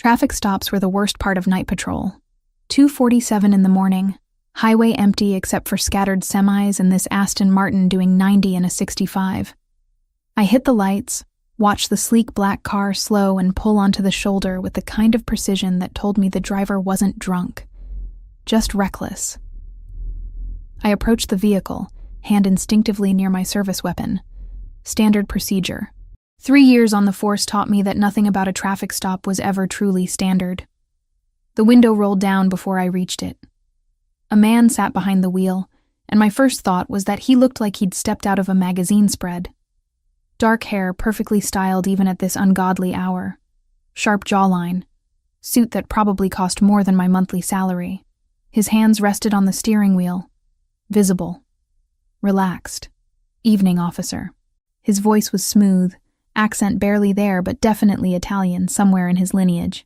Traffic stops were the worst part of night patrol. 2:47 in the morning, highway empty except for scattered semis and this Aston Martin doing 90 in a 65. I hit the lights, watched the sleek black car slow and pull onto the shoulder with the kind of precision that told me the driver wasn't drunk, just reckless. I approached the vehicle, hand instinctively near my service weapon. Standard procedure. 3 years on the force taught me that nothing about a traffic stop was ever truly standard. The window rolled down before I reached it. A man sat behind the wheel, and my first thought was that he looked like he'd stepped out of a magazine spread. Dark hair, perfectly styled even at this ungodly hour. Sharp jawline. Suit that probably cost more than my monthly salary. His hands rested on the steering wheel. Visible. Relaxed. Evening officer. His voice was smooth, accent barely there but definitely Italian somewhere in his lineage.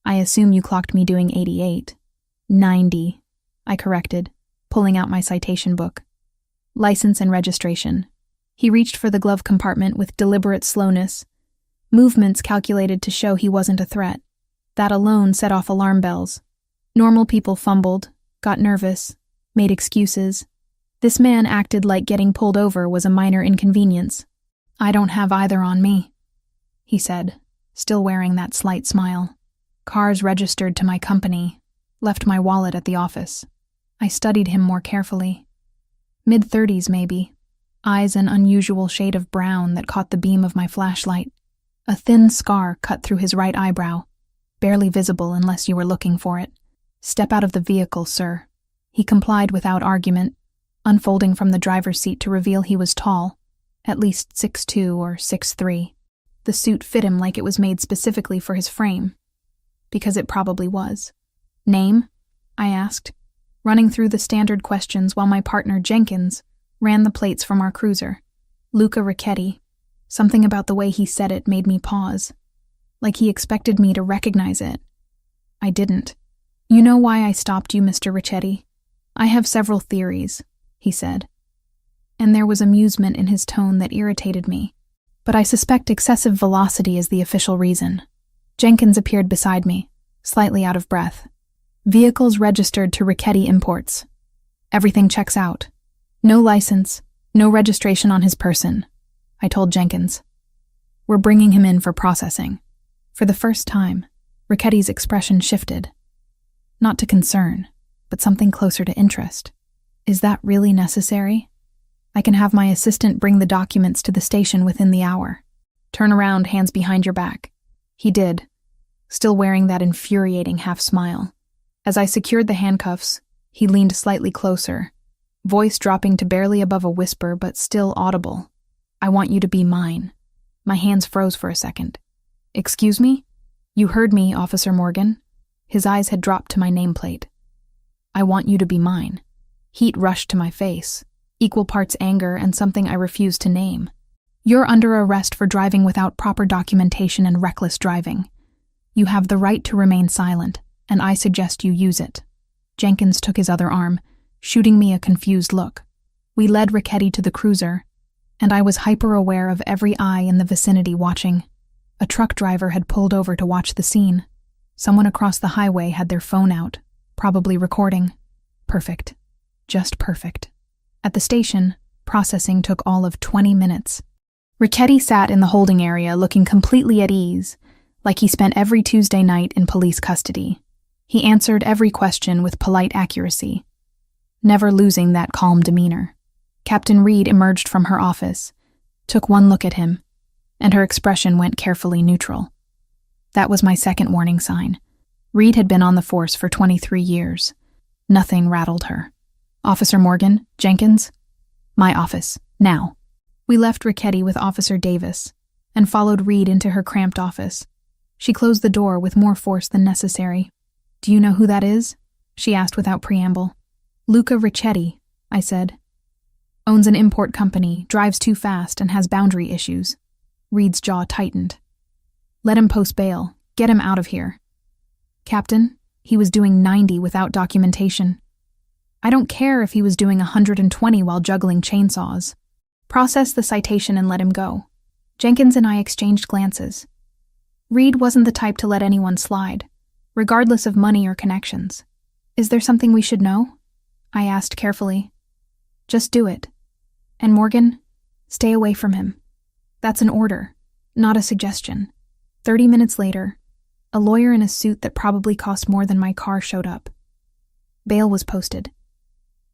I assume you clocked me doing 88. 90, I corrected, pulling out my citation book. License and registration. He reached for the glove compartment with deliberate slowness, movements calculated to show he wasn't a threat. That alone set off alarm bells. Normal people fumbled, got nervous, made excuses. This man acted like getting pulled over was a minor inconvenience. I don't have either on me, he said, still wearing that slight smile. Cars registered to my company, left my wallet at the office. I studied him more carefully. Mid-30s maybe, eyes an unusual shade of brown that caught the beam of my flashlight. A thin scar cut through his right eyebrow, barely visible unless you were looking for it. Step out of the vehicle, sir. He complied without argument, unfolding from the driver's seat to reveal he was tall, at least 6'2" or 6'3". The suit fit him like it was made specifically for his frame. Because it probably was. Name? I asked, running through the standard questions while my partner Jenkins ran the plates from our cruiser. Luca Ricchetti. Something about the way he said it made me pause. Like he expected me to recognize it. I didn't. You know why I stopped you, Mr. Ricchetti? I have several theories, he said. And there was amusement in his tone that irritated me. But I suspect excessive velocity is the official reason. Jenkins appeared beside me, slightly out of breath. Vehicles registered to Ricchetti Imports. Everything checks out. No license, no registration on his person, I told Jenkins. We're bringing him in for processing. For the first time, Ricchetti's expression shifted. Not to concern, but something closer to interest. Is that really necessary? I can have my assistant bring the documents to the station within the hour. Turn around, hands behind your back. He did, still wearing that infuriating half-smile. As I secured the handcuffs, he leaned slightly closer, voice dropping to barely above a whisper but still audible. I want you to be mine. My hands froze for a second. Excuse me? You heard me, Officer Morgan. His eyes had dropped to my nameplate. I want you to be mine. Heat rushed to my face, equal parts anger and something I refused to name. You're under arrest for driving without proper documentation and reckless driving. You have the right to remain silent, and I suggest you use it. Jenkins took his other arm, shooting me a confused look. We led Ricchetti to the cruiser, and I was hyper-aware of every eye in the vicinity watching. A truck driver had pulled over to watch the scene. Someone across the highway had their phone out, probably recording. Perfect. Just perfect. At the station, processing took all of 20 minutes. Ricchetti sat in the holding area looking completely at ease, like he spent every Tuesday night in police custody. He answered every question with polite accuracy, never losing that calm demeanor. Captain Reed emerged from her office, took one look at him, and her expression went carefully neutral. That was my second warning sign. Reed had been on the force for 23 years. Nothing rattled her. Officer Morgan, Jenkins, my office, now. We left Ricchetti with Officer Davis and followed Reed into her cramped office. She closed the door with more force than necessary. Do you know who that is? She asked without preamble. Luca Ricchetti, I said. Owns an import company, drives too fast, and has boundary issues. Reed's jaw tightened. Let him post bail. Get him out of here. Captain, he was doing 90 without documentation. I don't care if he was doing 120 while juggling chainsaws. Process the citation and let him go. Jenkins and I exchanged glances. Reed wasn't the type to let anyone slide, regardless of money or connections. Is there something we should know? I asked carefully. Just do it. And Morgan, stay away from him. That's an order, not a suggestion. 30 minutes later, a lawyer in a suit that probably cost more than my car showed up. Bail was posted.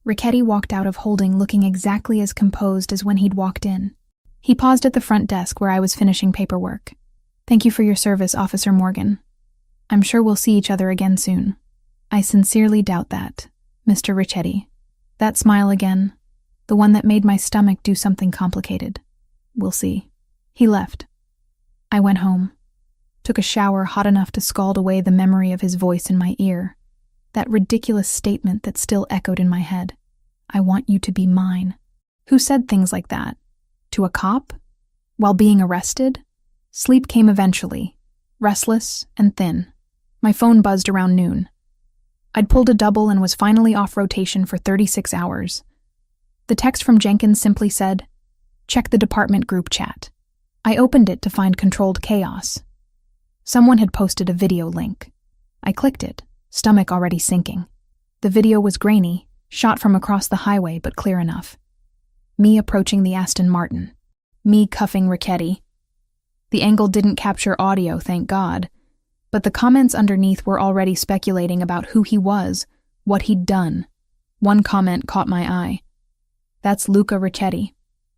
Richetti walked out of holding looking exactly as composed as when he'd walked in. He paused at the front desk where I was finishing paperwork. Thank you for your service, Officer Morgan. I'm sure we'll see each other again soon. I sincerely doubt that, Mr. Richetti. That smile again, the one that made my stomach do something complicated. We'll see. He left. I went home. Took a shower hot enough to scald away the memory of his voice in my ear. That ridiculous statement that still echoed in my head. I want you to be mine. Who said things like that? To a cop? While being arrested? Sleep came eventually, restless and thin. My phone buzzed around noon. I'd pulled a double and was finally off rotation for 36 hours. The text from Jenkins simply said, "Check the department group chat." I opened it to find controlled chaos. Someone had posted a video link. I clicked it, stomach already sinking. The video was grainy, shot from across the highway but clear enough. Me approaching the Aston Martin. Me cuffing Richetti. The angle didn't capture audio, thank God, but the comments underneath were already speculating about who he was, what he'd done. One comment caught my eye. That's Luca Richetti.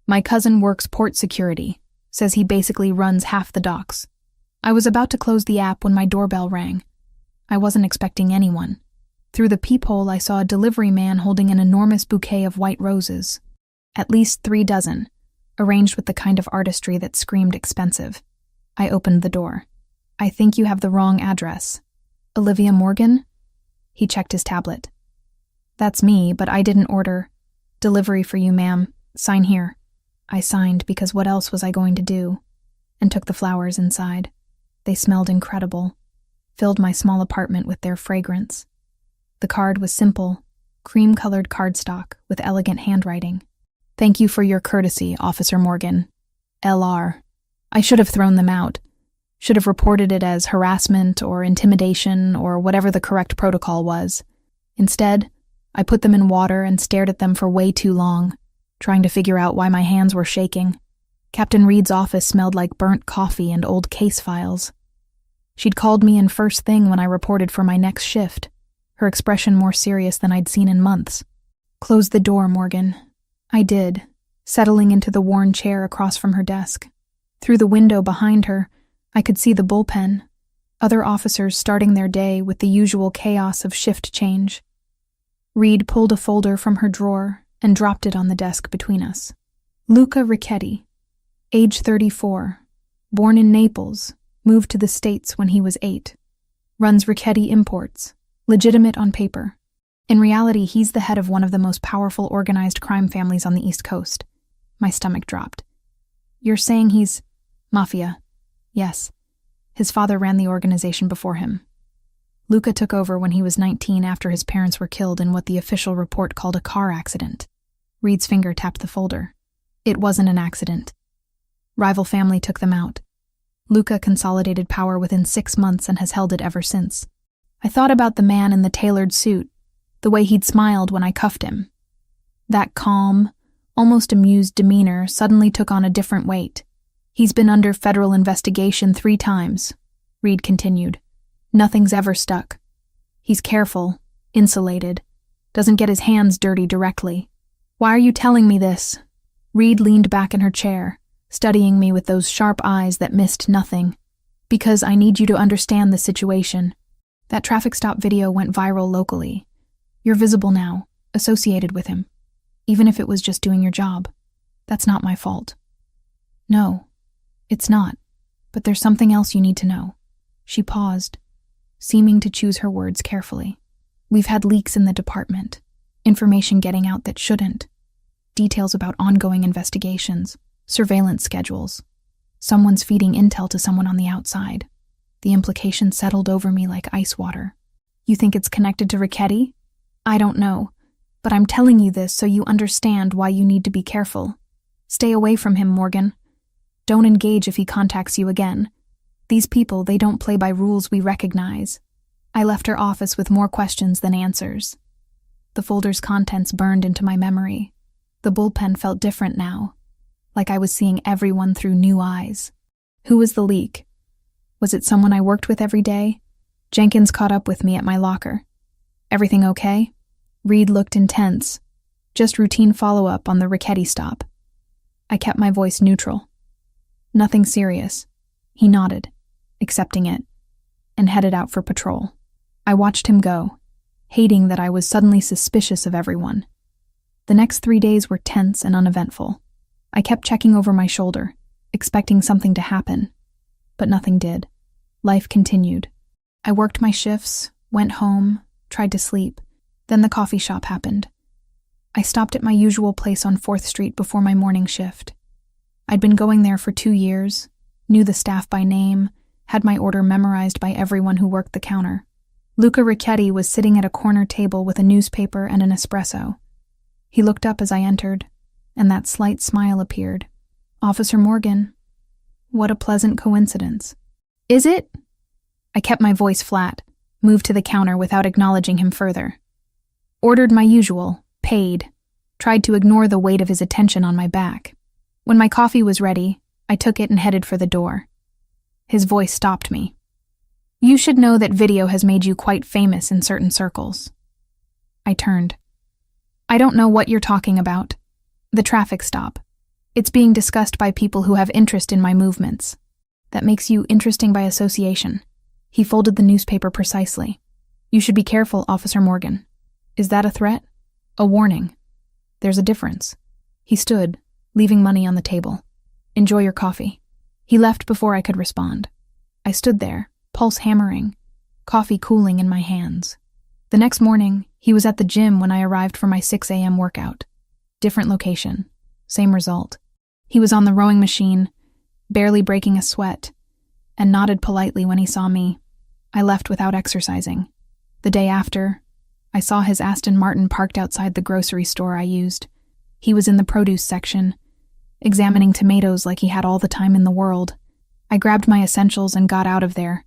My cousin works port security, says he basically runs half the docks. I was about to close the app when my doorbell rang. I wasn't expecting anyone. Through the peephole, I saw a delivery man holding an enormous bouquet of white roses. At least 3 dozen, arranged with the kind of artistry that screamed expensive. I opened the door. I think you have the wrong address. Olivia Morgan? He checked his tablet. That's me, but I didn't order. Delivery for you, ma'am. Sign here. I signed because what else was I going to do? And took the flowers inside. They smelled incredible, filled my small apartment with their fragrance. The card was simple, cream-colored cardstock with elegant handwriting. Thank you for your courtesy, Officer Morgan. L.R. I should have thrown them out. Should have reported it as harassment or intimidation or whatever the correct protocol was. Instead, I put them in water and stared at them for way too long, trying to figure out why my hands were shaking. Captain Reed's office smelled like burnt coffee and old case files. She'd called me in first thing when I reported for my next shift, her expression more serious than I'd seen in months. Close the door, Morgan. I did, settling into the worn chair across from her desk. Through the window behind her, I could see the bullpen, other officers starting their day with the usual chaos of shift change. Reed pulled a folder from her drawer and dropped it on the desk between us. Luca Richetti, age 34, born in Naples, moved to the States when he was 8. Runs Richetti Imports, legitimate on paper. In reality, he's the head of one of the most powerful organized crime families on the East Coast. My stomach dropped. You're saying he's Mafia? Yes. His father ran the organization before him. Luca took over when he was 19 after his parents were killed in what the official report called a car accident. Reed's finger tapped the folder. It wasn't an accident. Rival family took them out. Luca consolidated power within 6 months and has held it ever since. I thought about the man in the tailored suit, the way he'd smiled when I cuffed him. That calm, almost amused demeanor suddenly took on a different weight. He's been under federal investigation 3 times, Reed continued. Nothing's ever stuck. He's careful, insulated, doesn't get his hands dirty directly. Why are you telling me this? Reed leaned back in her chair, studying me with those sharp eyes that missed nothing. Because I need you to understand the situation. That traffic stop video went viral locally. You're visible now, associated with him. Even if it was just doing your job. That's not my fault. No, it's not. But there's something else you need to know. She paused, seeming to choose her words carefully. We've had leaks in the department. Information getting out that shouldn't. Details about ongoing investigations. Surveillance schedules. Someone's feeding intel to someone on the outside. The implication settled over me like ice water. You think it's connected to Richetti? I don't know, but I'm telling you this so you understand why you need to be careful. Stay away from him, Morgan. Don't engage if he contacts you again. These people, they don't play by rules we recognize. I left her office with more questions than answers. The folder's contents burned into my memory. The bullpen felt different now, like I was seeing everyone through new eyes. Who was the leak? Was it someone I worked with every day? Jenkins caught up with me at my locker. Everything okay? Reed looked intense. Just routine follow-up on the Richetti stop. I kept my voice neutral. Nothing serious. He nodded, accepting it, and headed out for patrol. I watched him go, hating that I was suddenly suspicious of everyone. The next 3 days were tense and uneventful. I kept checking over my shoulder, expecting something to happen, but nothing did. Life continued. I worked my shifts, went home, tried to sleep. Then the coffee shop happened. I stopped at my usual place on 4th Street before my morning shift. I'd been going there for 2 years, knew the staff by name, had my order memorized by everyone who worked the counter. Luca Richetti was sitting at a corner table with a newspaper and an espresso. He looked up as I entered, and that slight smile appeared. Officer Morgan. What a pleasant coincidence. Is it? I kept my voice flat, moved to the counter without acknowledging him further. Ordered my usual, paid, tried to ignore the weight of his attention on my back. When my coffee was ready, I took it and headed for the door. His voice stopped me. You should know that video has made you quite famous in certain circles. I turned. I don't know what you're talking about. The traffic stop. It's being discussed by people who have interest in my movements. That makes you interesting by association. He folded the newspaper precisely. You should be careful, Officer Morgan. Is that a threat? A warning? There's a difference. He stood, leaving money on the table. Enjoy your coffee. He left before I could respond. I stood there, pulse hammering, coffee cooling in my hands. The next morning, he was at the gym when I arrived for my 6 a.m. workout. Different location, same result. He was on the rowing machine, barely breaking a sweat, and nodded politely when he saw me. I left without exercising. The day after, I saw his Aston Martin parked outside the grocery store I used. He was in the produce section, examining tomatoes like he had all the time in the world. I grabbed my essentials and got out of there,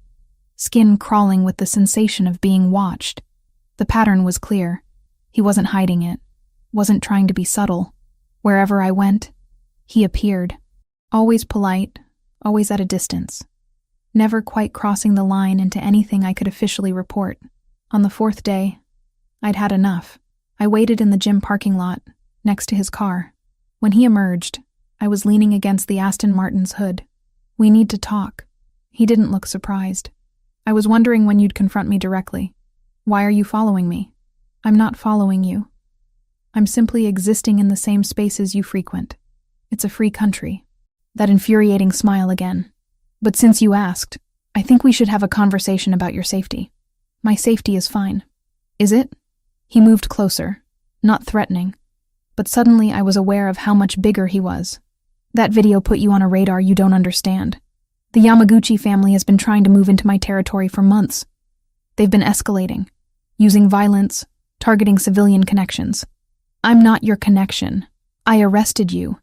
skin crawling with the sensation of being watched. The pattern was clear. He wasn't hiding it, wasn't trying to be subtle. Wherever I went, he appeared. Always polite, always at a distance. Never quite crossing the line into anything I could officially report. On the 4th day, I'd had enough. I waited in the gym parking lot, next to his car. When he emerged, I was leaning against the Aston Martin's hood. We need to talk. He didn't look surprised. I was wondering when you'd confront me directly. Why are you following me? I'm not following you. I'm simply existing in the same spaces you frequent. It's a free country. That infuriating smile again. But since you asked, I think we should have a conversation about your safety. My safety is fine. Is it? He moved closer, not threatening, but suddenly I was aware of how much bigger he was. That video put you on a radar you don't understand. The Yamaguchi family has been trying to move into my territory for months. They've been escalating, using violence, targeting civilian connections. I'm not your connection. I arrested you.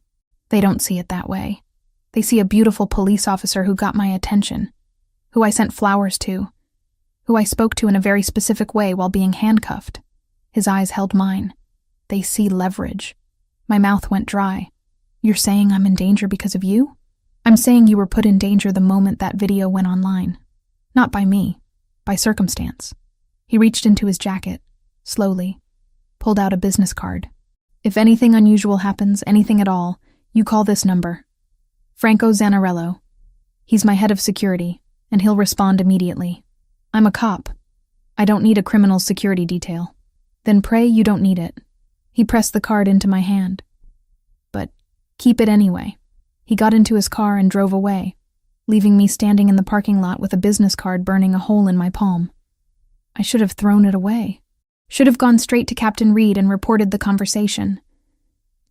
They don't see it that way. They see a beautiful police officer who got my attention, who I sent flowers to, who I spoke to in a very specific way while being handcuffed. His eyes held mine. They see leverage. My mouth went dry. You're saying I'm in danger because of you? I'm saying you were put in danger the moment that video went online. Not by me, by circumstance. He reached into his jacket, slowly, pulled out a business card. If anything unusual happens, anything at all, you call this number. Franco Zanarello. He's my head of security, and he'll respond immediately. I'm a cop. I don't need a criminal security detail. Then pray you don't need it. He pressed the card into my hand. But keep it anyway. He got into his car and drove away, leaving me standing in the parking lot with a business card burning a hole in my palm. I should have thrown it away. Should have gone straight to Captain Reed and reported the conversation.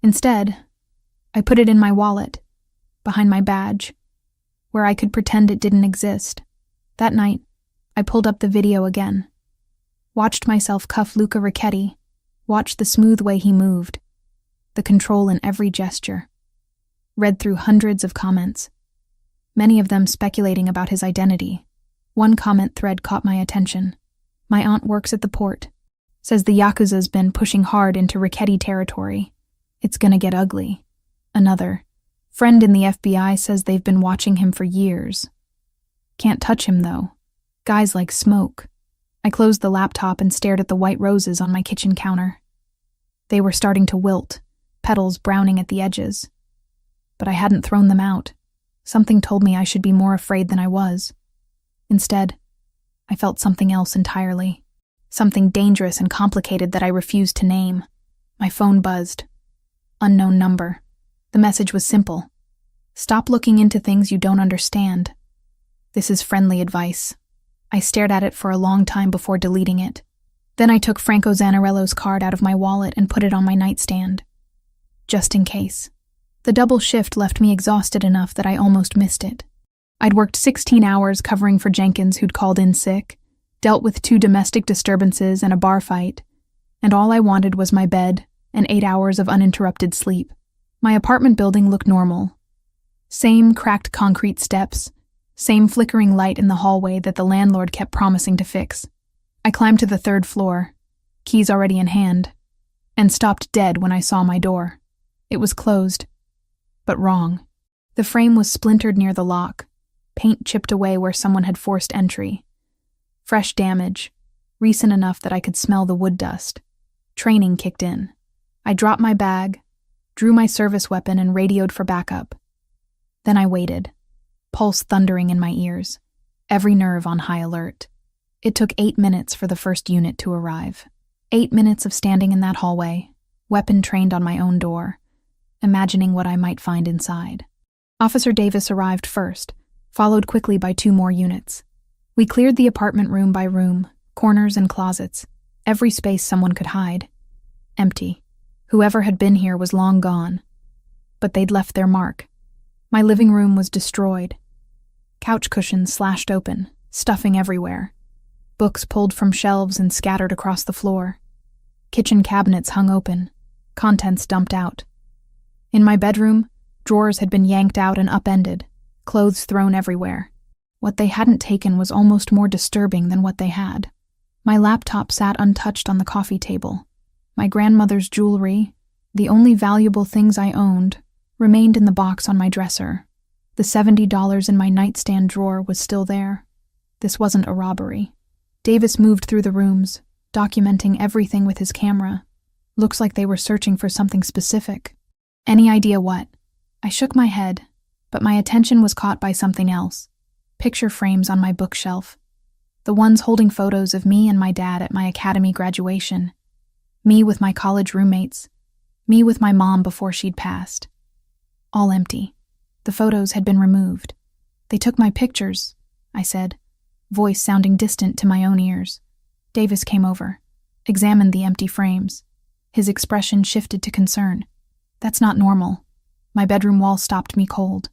Instead, I put it in my wallet, behind my badge, where I could pretend it didn't exist. That night, I pulled up the video again, watched myself cuff Luca Richetti, watched the smooth way he moved, the control in every gesture, read through hundreds of comments. many of them speculating about his identity. One comment thread caught my attention. "My aunt works at the port. Says the Yakuza's been pushing hard into Richetti territory. It's gonna get ugly." Another, "Friend in the FBI says they've been watching him for years. Can't touch him, though. Guys like smoke." I closed the laptop and stared at the white roses on my kitchen counter. They were starting to wilt, petals browning at the edges. But I hadn't thrown them out. Something told me I should be more afraid than I was. Instead, I felt something else entirely. Something dangerous and complicated that I refused to name. My phone buzzed. Unknown number. The message was simple. "Stop looking into things you don't understand. This is friendly advice." I stared at it for a long time before deleting it. Then I took Franco Zanarello's card out of my wallet and put it on my nightstand. Just in case. The double shift left me exhausted enough that I almost missed it. I'd worked 16 hours covering for Jenkins, who'd called in sick, dealt with 2 domestic disturbances and a bar fight, and all I wanted was my bed and 8 hours of uninterrupted sleep. My apartment building looked normal. Same cracked concrete steps, same flickering light in the hallway that the landlord kept promising to fix. I climbed to the 3rd floor, keys already in hand, and stopped dead when I saw my door. It was closed, but wrong. The frame was splintered near the lock, paint chipped away where someone had forced entry. Fresh damage, recent enough that I could smell the wood dust. Training kicked in. I dropped my bag, drew my service weapon, and radioed for backup. Then I waited, pulse thundering in my ears, every nerve on high alert. It took 8 minutes for the first unit to arrive. 8 minutes of standing in that hallway, weapon trained on my own door, imagining what I might find inside. Officer Davis arrived first, followed quickly by 2 more units. We cleared the apartment room by room, corners and closets, every space someone could hide. Empty. Whoever had been here was long gone. But they'd left their mark. My living room was destroyed. Couch cushions slashed open, stuffing everywhere. Books pulled from shelves and scattered across the floor. Kitchen cabinets hung open, contents dumped out. In my bedroom, drawers had been yanked out and upended, clothes thrown everywhere. What they hadn't taken was almost more disturbing than what they had. My laptop sat untouched on the coffee table. My grandmother's jewelry, the only valuable things I owned, remained in the box on my dresser. The $70 in my nightstand drawer was still there. This wasn't a robbery. Davis moved through the rooms, documenting everything with his camera. Looks like they were searching for something specific. Any idea what? I shook my head, but my attention was caught by something else. Picture frames on my bookshelf. The ones holding photos of me and my dad at my academy graduation. Me with my college roommates. Me with my mom before she'd passed. All empty. The photos had been removed. "They took my pictures," I said, voice sounding distant to my own ears. Davis came over, examined the empty frames. His expression shifted to concern. "That's not normal." My bedroom wall stopped me cold.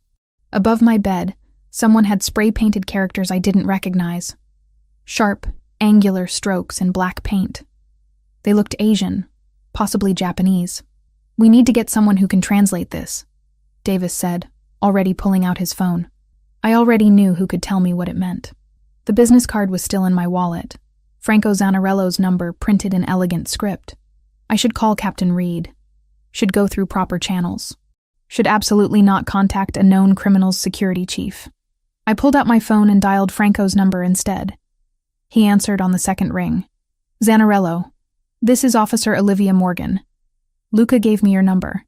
Above my bed, someone had spray-painted characters I didn't recognize. Sharp, angular strokes in black paint. They looked Asian, possibly Japanese. "We need to get someone who can translate this," Davis said, already pulling out his phone. I already knew who could tell me what it meant. The business card was still in my wallet, Franco Zanarello's number printed in elegant script. I should call Captain Reed. Should go through proper channels. Should absolutely not contact a known criminal's security chief. I pulled out my phone and dialed Franco's number instead. He answered on the second ring. "Zanarello, this is Officer Olivia Morgan. Luca gave me your number.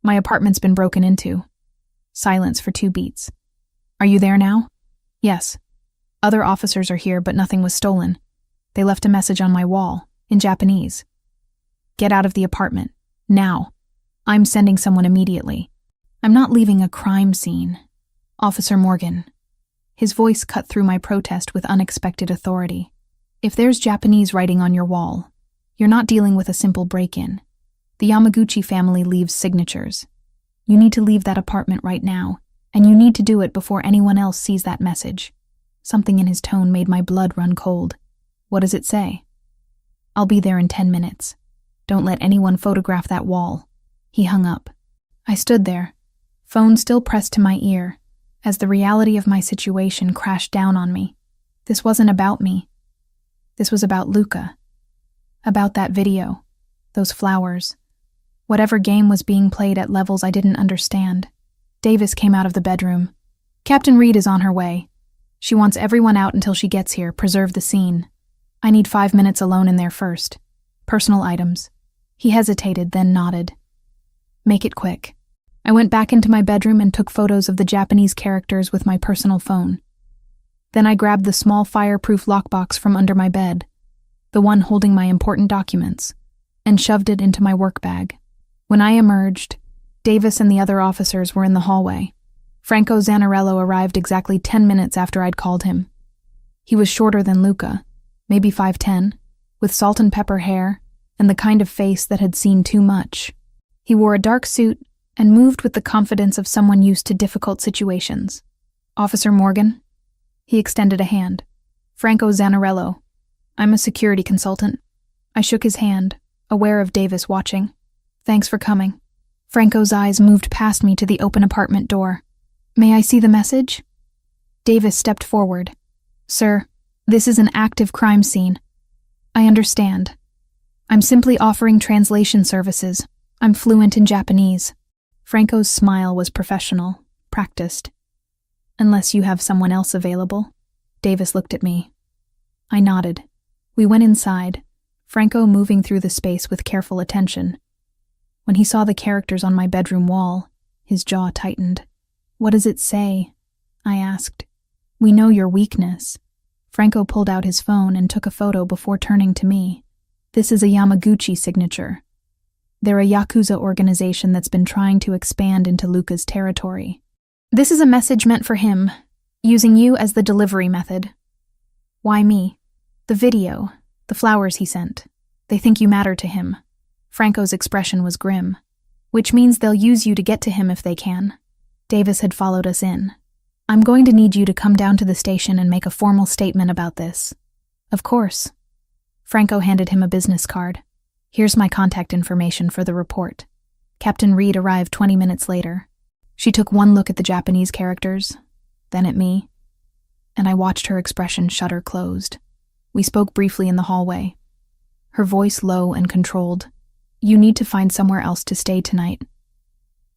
My apartment's been broken into." Silence for 2 beats. "Are you there now?" "Yes. Other officers are here, but nothing was stolen. They left a message on my wall, in Japanese. Get out of the apartment. Now. I'm sending someone immediately. I'm not leaving a crime scene. Officer Morgan." His voice cut through my protest with unexpected authority. "If there's Japanese writing on your wall, you're not dealing with a simple break-in. The Yamaguchi family leaves signatures. You need to leave that apartment right now, and you need to do it before anyone else sees that message." Something in his tone made my blood run cold. "What does it say?" "I'll be there in 10 minutes. Don't let anyone photograph that wall." He hung up. I stood there, phone still pressed to my ear, as the reality of my situation crashed down on me. This wasn't about me. This was about Luca. About that video. Those flowers. Whatever game was being played at levels I didn't understand. Davis came out of the bedroom. "Captain Reed is on her way. She wants everyone out until she gets here. Preserve the scene. I need 5 minutes alone in there first. Personal items." He hesitated, then nodded. "Make it quick." I went back into my bedroom and took photos of the Japanese characters with my personal phone. Then I grabbed the small fireproof lockbox from under my bed, the one holding my important documents, and shoved it into my work bag. When I emerged, Davis and the other officers were in the hallway. Franco Zanarello arrived exactly 10 minutes after I'd called him. He was shorter than Luca, maybe 5'10", with salt and pepper hair and the kind of face that had seen too much. He wore a dark suit and moved with the confidence of someone used to difficult situations. "Officer Morgan?" He extended a hand. "Franco Zanarello. I'm a security consultant." I shook his hand, aware of Davis watching. "Thanks for coming." Franco's eyes moved past me to the open apartment door. "May I see the message?" Davis stepped forward. "Sir, this is an active crime scene." "I understand. I'm simply offering translation services. I'm fluent in Japanese." Franco's smile was professional, practiced. "Unless you have someone else available?" Davis looked at me. I nodded. We went inside, Franco moving through the space with careful attention. When he saw the characters on my bedroom wall, his jaw tightened. "What does it say?" I asked. "We know your weakness." Franco pulled out his phone and took a photo before turning to me. "This is a Yamaguchi signature. They're a Yakuza organization that's been trying to expand into Luca's territory. This is a message meant for him, using you as the delivery method." "Why me?" "The video, the flowers he sent. They think you matter to him." Franco's expression was grim. "Which means they'll use you to get to him if they can." Davis had followed us in. "I'm going to need you to come down to the station and make a formal statement about this." "Of course." Franco handed him a business card. "Here's my contact information for the report." Captain Reed arrived 20 minutes later. She took one look at the Japanese characters, then at me, and I watched her expression shutter closed. We spoke briefly in the hallway. Her voice low and controlled. "You need to find somewhere else to stay tonight.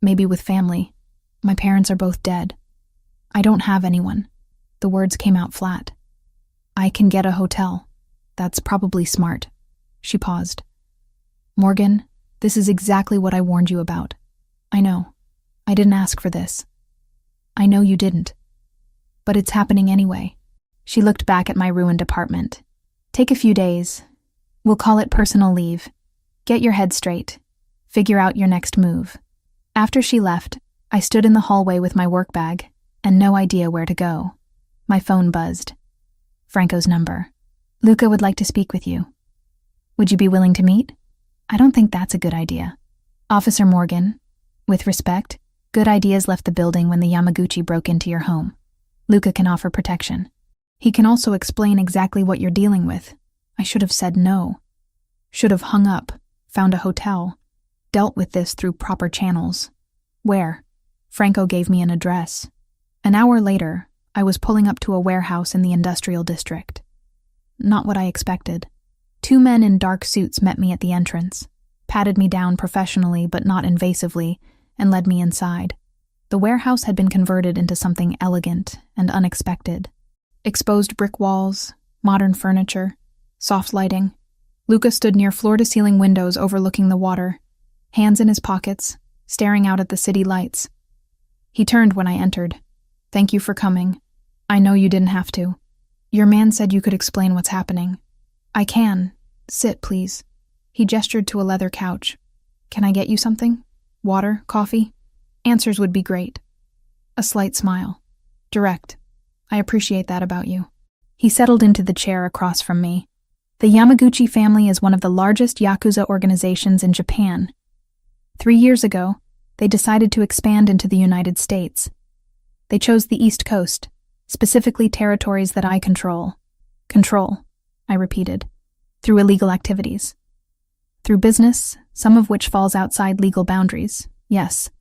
Maybe with family. My parents are both dead. I don't have anyone." The words came out flat. "I can get a hotel. That's probably smart." She paused. "Morgan, this is exactly what I warned you about. I know. I didn't ask for this. I know you didn't. But it's happening anyway." She looked back at my ruined apartment. "Take a few days. We'll call it personal leave. Get your head straight. Figure out your next move." After she left, I stood in the hallway with my work bag and no idea where to go. My phone buzzed. Franco's number. "Luca would like to speak with you. Would you be willing to meet?" "I don't think that's a good idea." "Officer Morgan, with respect, good ideas left the building when the Yamaguchi broke into your home. Luca can offer protection. He can also explain exactly what you're dealing with." I should have said no. Should have hung up, found a hotel, dealt with this through proper channels. Where? Franco gave me an address. An hour later, I was pulling up to a warehouse in the industrial district. Not what I expected. 2 men in dark suits met me at the entrance, patted me down professionally but not invasively, and led me inside. The warehouse had been converted into something elegant and unexpected. Exposed brick walls, modern furniture, soft lighting. Luca stood near floor-to-ceiling windows overlooking the water, hands in his pockets, staring out at the city lights. He turned when I entered. "Thank you for coming. I know you didn't have to. Your man said you could explain what's happening." "I can. Sit, please." He gestured to a leather couch. "Can I get you something? Water? Coffee?" "Answers would be great." A slight smile. "Direct. I appreciate that about you." He settled into the chair across from me. The Yamaguchi family is one of the largest Yakuza organizations in Japan. 3 years ago, they decided to expand into the United States. They chose the East Coast, specifically territories that I control. Control, I repeated, through illegal activities. Through business, some of which falls outside legal boundaries, yes.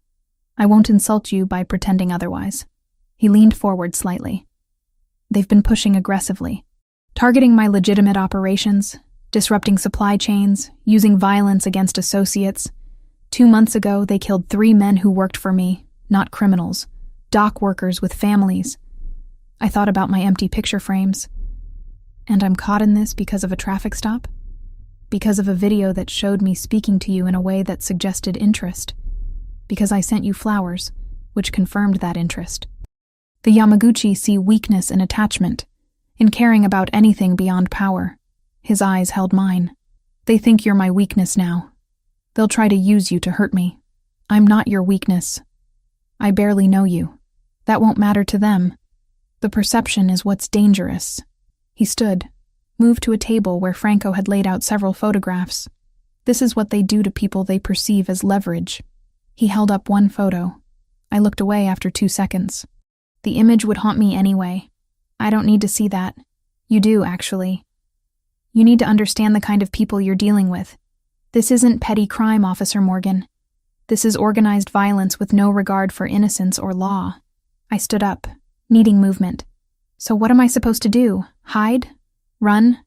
I won't insult you by pretending otherwise. He leaned forward slightly. They've been pushing aggressively, targeting my legitimate operations, disrupting supply chains, using violence against associates. 2 months ago, they killed 3 men who worked for me, not criminals, dock workers with families. I thought about my empty picture frames. And I'm caught in this because of a traffic stop? Because of a video that showed me speaking to you in a way that suggested interest? Because I sent you flowers, which confirmed that interest? The Yamaguchi see weakness in attachment, in caring about anything beyond power. His eyes held mine. They think you're my weakness now. They'll try to use you to hurt me. I'm not your weakness. I barely know you. That won't matter to them. The perception is what's dangerous. He stood, moved to a table where Franco had laid out several photographs. This is what they do to people they perceive as leverage. He held up one photo. I looked away after 2 seconds. The image would haunt me anyway. I don't need to see that. You do, actually. You need to understand the kind of people you're dealing with. This isn't petty crime, Officer Morgan. This is organized violence with no regard for innocence or law. I stood up, needing movement. So what am I supposed to do? Hide? Run?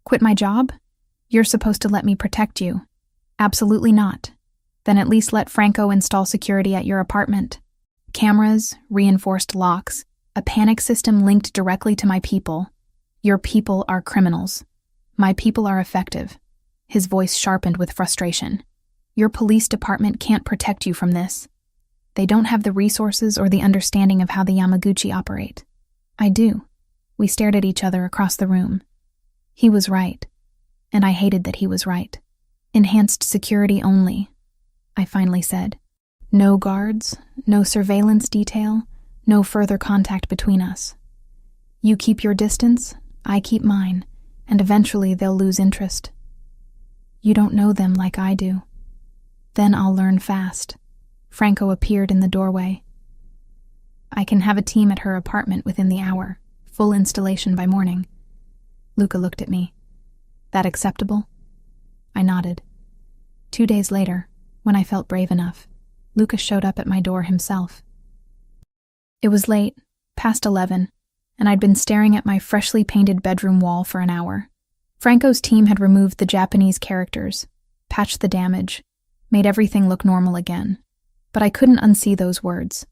Quit my job? You're supposed to let me protect you. Absolutely not. Then at least let Franco install security at your apartment. Cameras, reinforced locks, a panic system linked directly to my people. Your people are criminals. My people are effective. His voice sharpened with frustration. Your police department can't protect you from this. They don't have the resources or the understanding of how the Yamaguchi operate. I do. We stared at each other across the room. He was right. And I hated that he was right. Enhanced security only, I finally said. No guards, no surveillance detail, no further contact between us. You keep your distance, I keep mine, and eventually they'll lose interest. You don't know them like I do. Then I'll learn fast. Franco appeared in the doorway. I can have a team at her apartment within the hour, full installation by morning. Luca looked at me. That acceptable? I nodded. 2 days later, when I felt brave enough, Luca showed up at my door himself. It was late, past 11, and I'd been staring at my freshly painted bedroom wall for an hour. Franco's team had removed the Japanese characters, patched the damage, made everything look normal again. But I couldn't unsee those words.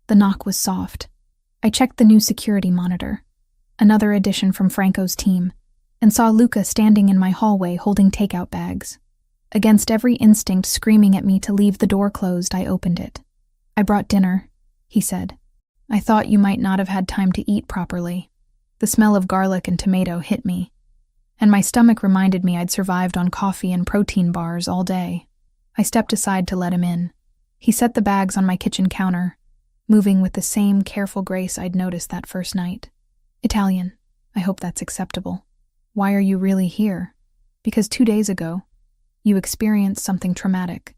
The knock was soft. I checked the new security monitor, another addition from Franco's team, and saw Luca standing in my hallway holding takeout bags. Against every instinct screaming at me to leave the door closed, I opened it. I brought dinner, he said. I thought you might not have had time to eat properly. The smell of garlic and tomato hit me, and my stomach reminded me I'd survived on coffee and protein bars all day. I stepped aside to let him in. He set the bags on my kitchen counter, moving with the same careful grace I'd noticed that first night. Italian, I hope that's acceptable. Why are you really here? Because 2 days ago, you experienced something traumatic,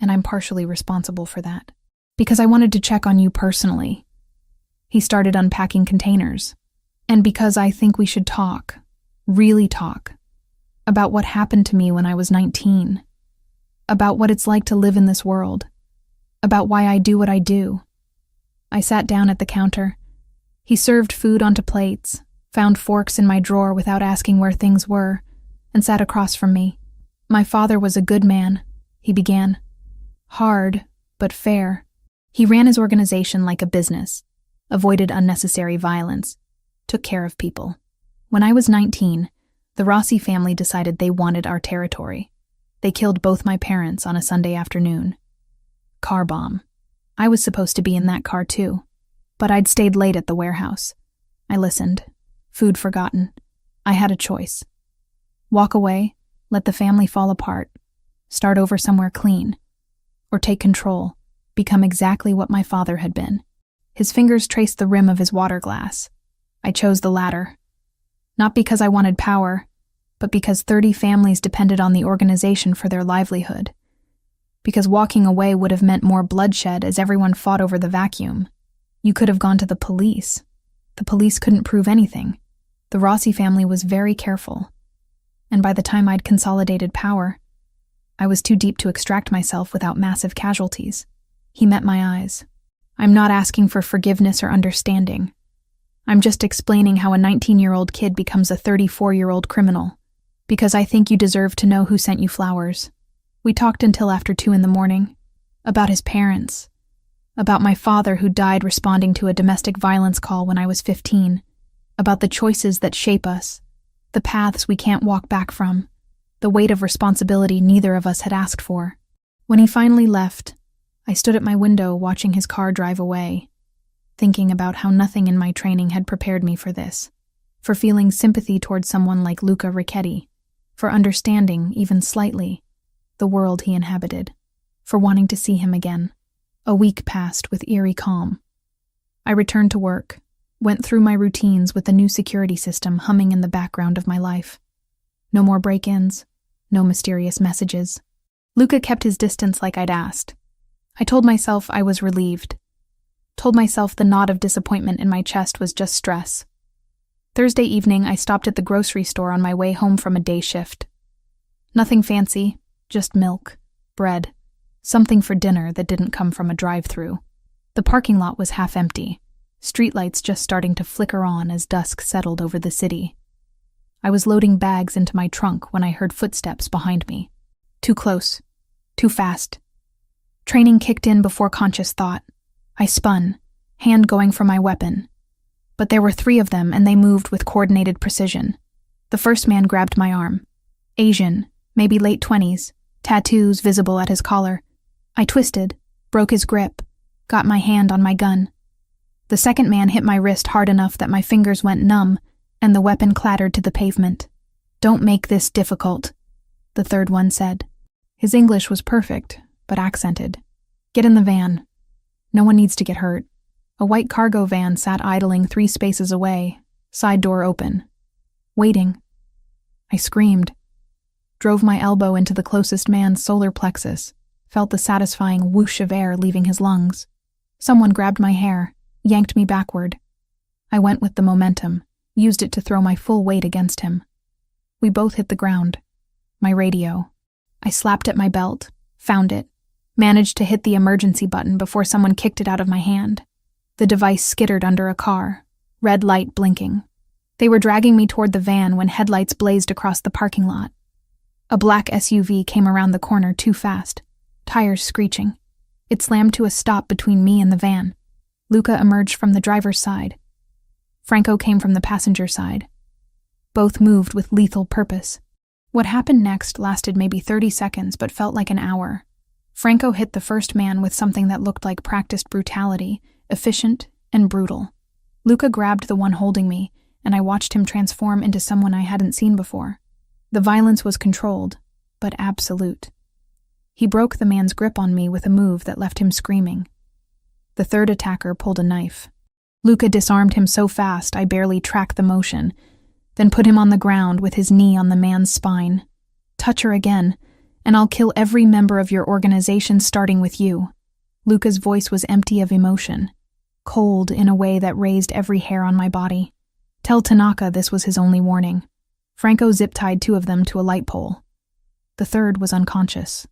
and I'm partially responsible for that. Because I wanted to check on you personally. He started unpacking containers. And because I think we should talk, really talk, about what happened to me when I was 19. About what it's like to live in this world. About why I do what I do. I sat down at the counter. He served food onto plates, found forks in my drawer without asking where things were, and sat across from me. My father was a good man, he began. Hard, but fair. He ran his organization like a business, avoided unnecessary violence, took care of people. When I was 19, the Rossi family decided they wanted our territory. They killed both my parents on a Sunday afternoon. Car bomb. I was supposed to be in that car too, but I'd stayed late at the warehouse. I listened. Food forgotten. I had a choice. Walk away, let the family fall apart, start over somewhere clean, or take control, become exactly what my father had been. His fingers traced the rim of his water glass. I chose the latter. Not because I wanted power, but because 30 families depended on the organization for their livelihood. Because walking away would have meant more bloodshed as everyone fought over the vacuum. You could have gone to the police. The police couldn't prove anything. The Rossi family was very careful. And by the time I'd consolidated power, I was too deep to extract myself without massive casualties. He met my eyes. I'm not asking for forgiveness or understanding. I'm just explaining how a 19-year-old kid becomes a 34-year-old criminal, because I think you deserve to know who sent you flowers. We talked until after 2 a.m, about his parents, about my father who died responding to a domestic violence call when I was 15, about the choices that shape us, the paths we can't walk back from, the weight of responsibility neither of us had asked for. When he finally left, I stood at my window watching his car drive away, thinking about how nothing in my training had prepared me for this, for feeling sympathy towards someone like Luca Ricchetti, for understanding, even slightly, the world he inhabited, for wanting to see him again. A week passed with eerie calm. I returned to work, went through my routines with the new security system humming in the background of my life. No more break-ins, no mysterious messages. Luca kept his distance like I'd asked. I told myself I was relieved. Told myself the knot of disappointment in my chest was just stress. Thursday evening, I stopped at the grocery store on my way home from a day shift. Nothing fancy, just milk, bread, something for dinner that didn't come from a drive-thru. The parking lot was half empty, streetlights just starting to flicker on as dusk settled over the city. I was loading bags into my trunk when I heard footsteps behind me. Too close, too fast. Training kicked in before conscious thought. I spun, hand going for my weapon. But there were 3 of them, and they moved with coordinated precision. The first man grabbed my arm. Asian, maybe late 20s, tattoos visible at his collar. I twisted, broke his grip, got my hand on my gun. The second man hit my wrist hard enough that my fingers went numb, and the weapon clattered to the pavement. "Don't make this difficult," the third one said. His English was perfect, but accented. "Get in the van. No one needs to get hurt." A white cargo van sat idling 3 spaces away, side door open. Waiting. I screamed. Drove my elbow into the closest man's solar plexus, felt the satisfying whoosh of air leaving his lungs. Someone grabbed my hair, yanked me backward. I went with the momentum, used it to throw my full weight against him. We both hit the ground. My radio. I slapped at my belt, found it, managed to hit the emergency button before someone kicked it out of my hand. The device skittered under a car, red light blinking. They were dragging me toward the van when headlights blazed across the parking lot. A black SUV came around the corner too fast, tires screeching. It slammed to a stop between me and the van. Luca emerged from the driver's side. Franco came from the passenger side. Both moved with lethal purpose. What happened next lasted maybe 30 seconds but felt like an hour. Franco hit the first man with something that looked like practiced brutality, efficient and brutal. Luca grabbed the one holding me, and I watched him transform into someone I hadn't seen before. The violence was controlled, but absolute. He broke the man's grip on me with a move that left him screaming. The third attacker pulled a knife. Luca disarmed him so fast I barely tracked the motion, then put him on the ground with his knee on the man's spine. "Touch her again, and I'll kill every member of your organization starting with you." Luca's voice was empty of emotion, cold in a way that raised every hair on my body. Tell Tanaka this was his only warning. Franco zip-tied 2 of them to a light pole. The third was unconscious.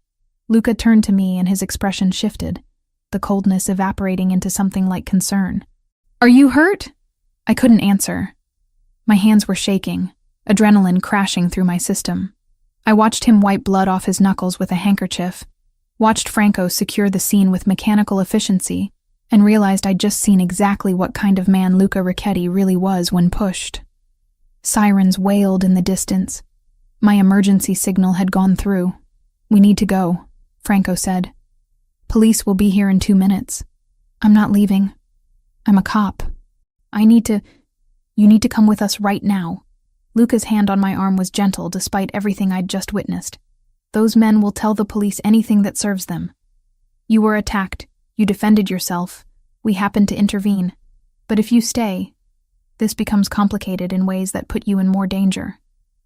Luca turned to me and his expression shifted, the coldness evaporating into something like concern. "Are you hurt?" I couldn't answer. My hands were shaking, adrenaline crashing through my system. I watched him wipe blood off his knuckles with a handkerchief, watched Franco secure the scene with mechanical efficiency, and realized I'd just seen exactly what kind of man Luca Ricchetti really was when pushed. Sirens wailed in the distance. My emergency signal had gone through. "We need to go," Franco said. "Police will be here in 2 minutes. I'm not leaving. I'm a cop. You need to come with us right now." Luca's hand on my arm was gentle despite everything I'd just witnessed. "Those men will tell the police anything that serves them. You were attacked. You defended yourself. We happened to intervene. But if you stay, this becomes complicated in ways that put you in more danger."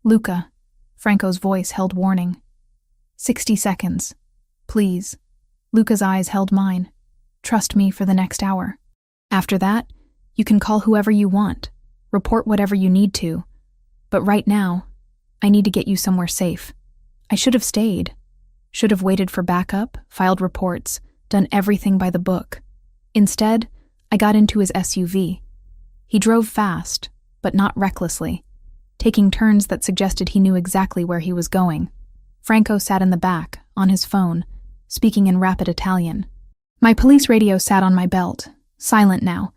"Luca," Franco's voice held warning. 60 seconds. Please." Luca's eyes held mine. "Trust me for the next hour. After that, you can call whoever you want, report whatever you need to. But right now, I need to get you somewhere safe. I should have stayed. Should have waited for backup, filed reports, done everything by the book. Instead, I got into his SUV. He drove fast, but not recklessly, taking turns that suggested he knew exactly where he was going. Franco sat in the back, on his phone, speaking in rapid Italian. My police radio sat on my belt, silent now,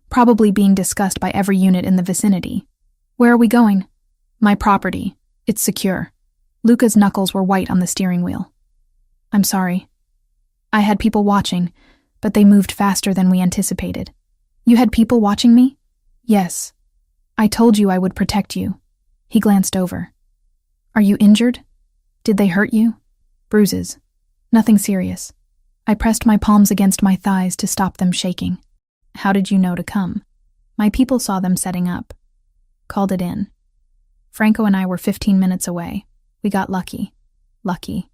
probably being discussed by every unit in the vicinity. Where are we going? My property. It's secure. Luca's knuckles were white on the steering wheel. I'm sorry. I had people watching, but they moved faster than we anticipated. You had people watching me? Yes. I told you I would protect you. He glanced over. Are you injured? Did they hurt you? Bruises. Nothing serious. I pressed my palms against my thighs to stop them shaking. How did you know to come? My people saw them setting up. Called it in. Franco and I were 15 minutes away. We got lucky. Lucky.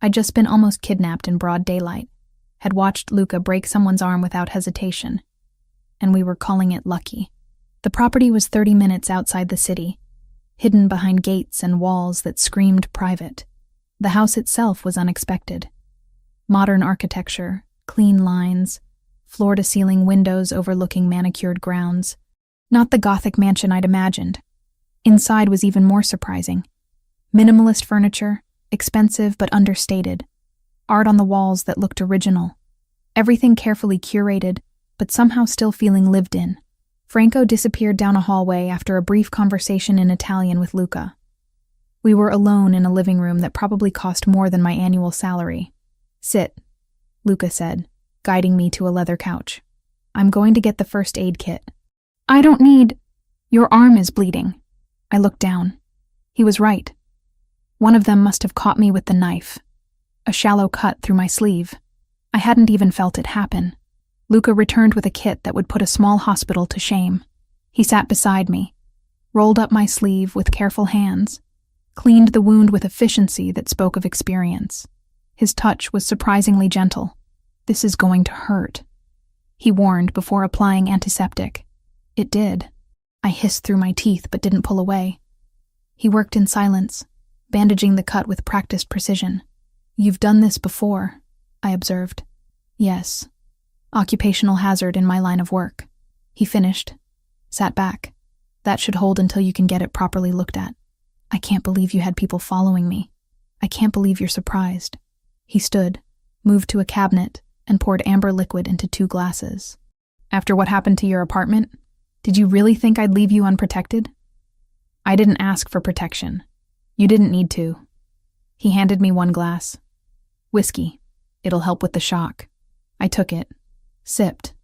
I'd just been almost kidnapped in broad daylight. Had watched Luca break someone's arm without hesitation. And we were calling it lucky. The property was 30 minutes outside the city, hidden behind gates and walls that screamed private. The house itself was unexpected. Modern architecture, clean lines, floor-to-ceiling windows overlooking manicured grounds. Not the Gothic mansion I'd imagined. Inside was even more surprising. Minimalist furniture, expensive but understated. Art on the walls that looked original. Everything carefully curated, but somehow still feeling lived in. Franco disappeared down a hallway after a brief conversation in Italian with Luca. We were alone in a living room that probably cost more than my annual salary. Sit, Luca said, guiding me to a leather couch. I'm going to get the first aid kit. I don't need... Your arm is bleeding. I looked down. He was right. One of them must have caught me with the knife. A shallow cut through my sleeve. I hadn't even felt it happen. Luca returned with a kit that would put a small hospital to shame. He sat beside me, rolled up my sleeve with careful hands, cleaned the wound with efficiency that spoke of experience. His touch was surprisingly gentle. This is going to hurt, he warned before applying antiseptic. It did. I hissed through my teeth but didn't pull away. He worked in silence, bandaging the cut with practiced precision. You've done this before, I observed. Yes. Occupational hazard in my line of work. He finished, sat back. That should hold until you can get it properly looked at. I can't believe you had people following me. I can't believe you're surprised. He stood, moved to a cabinet, and poured amber liquid into 2 glasses. After what happened to your apartment, did you really think I'd leave you unprotected? I didn't ask for protection. You didn't need to. He handed me 1 glass. Whiskey. It'll help with the shock. I took it. Sipped.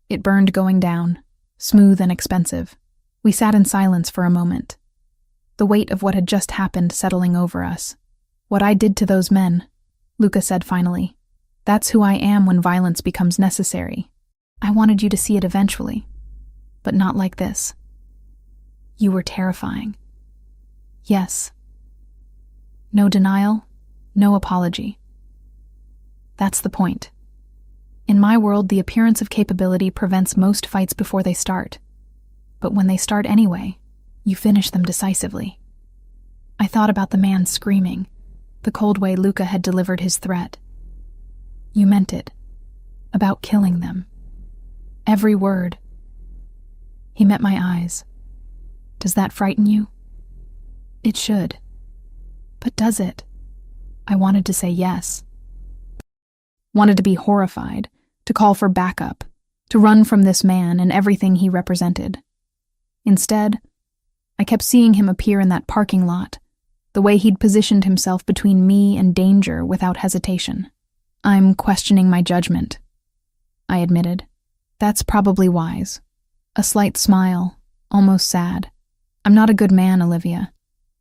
It burned going down, smooth and expensive. We sat in silence for a moment. The weight of what had just happened settling over us. What I did to those men, Luca said finally. That's who I am when violence becomes necessary. I wanted you to see it eventually, but not like this. You were terrifying. Yes. No denial, no apology. That's the point. In my world, the appearance of capability prevents most fights before they start. But when they start anyway, you finish them decisively. I thought about the man screaming, the cold way Luca had delivered his threat. You meant it. About killing them. Every word. He met my eyes. Does that frighten you? It should. But does it? I wanted to say yes. Wanted to be horrified, to call for backup, to run from this man and everything he represented. Instead, I kept seeing him appear in that parking lot, the way he'd positioned himself between me and danger without hesitation. I'm questioning my judgment, I admitted. That's probably wise. A slight smile, almost sad. I'm not a good man, Olivia.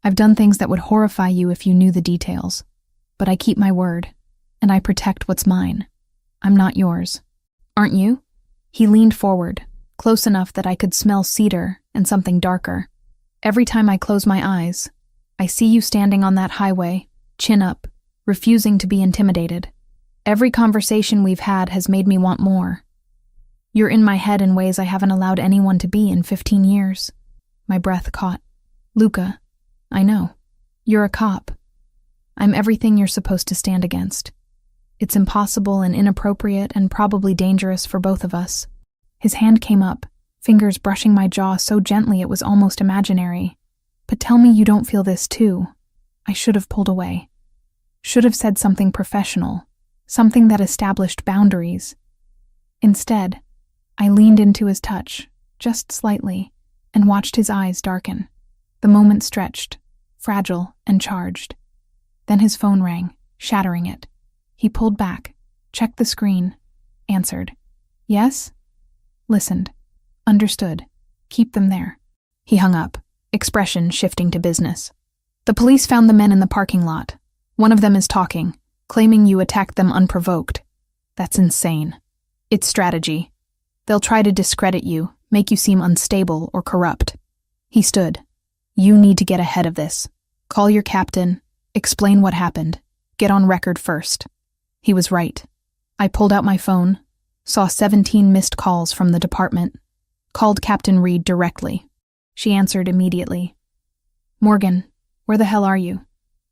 I've done things that would horrify you if you knew the details. But I keep my word, and I protect what's mine. I'm not yours. Aren't you? He leaned forward, close enough that I could smell cedar and something darker. Every time I close my eyes, I see you standing on that highway, chin up, refusing to be intimidated. Every conversation we've had has made me want more. You're in my head in ways I haven't allowed anyone to be in 15 years. My breath caught. Luca, I know. You're a cop. I'm everything you're supposed to stand against. It's impossible and inappropriate and probably dangerous for both of us. His hand came up, fingers brushing my jaw so gently it was almost imaginary. But tell me you don't feel this too. I should have pulled away. Should have said something professional, something that established boundaries. Instead, I leaned into his touch, just slightly, and watched his eyes darken. The moment stretched, fragile and charged. Then his phone rang, shattering it. He pulled back, checked the screen, answered. Yes? Listened. Understood. Keep them there. He hung up, expression shifting to business. The police found the men in the parking lot. One of them is talking, claiming you attacked them unprovoked. That's insane. It's strategy. They'll try to discredit you, make you seem unstable or corrupt. He stood. You need to get ahead of this. Call your captain, explain what happened, get on record first. He was right. I pulled out my phone, saw 17 missed calls from the department, called Captain Reed directly. She answered immediately. Morgan, where the hell are you?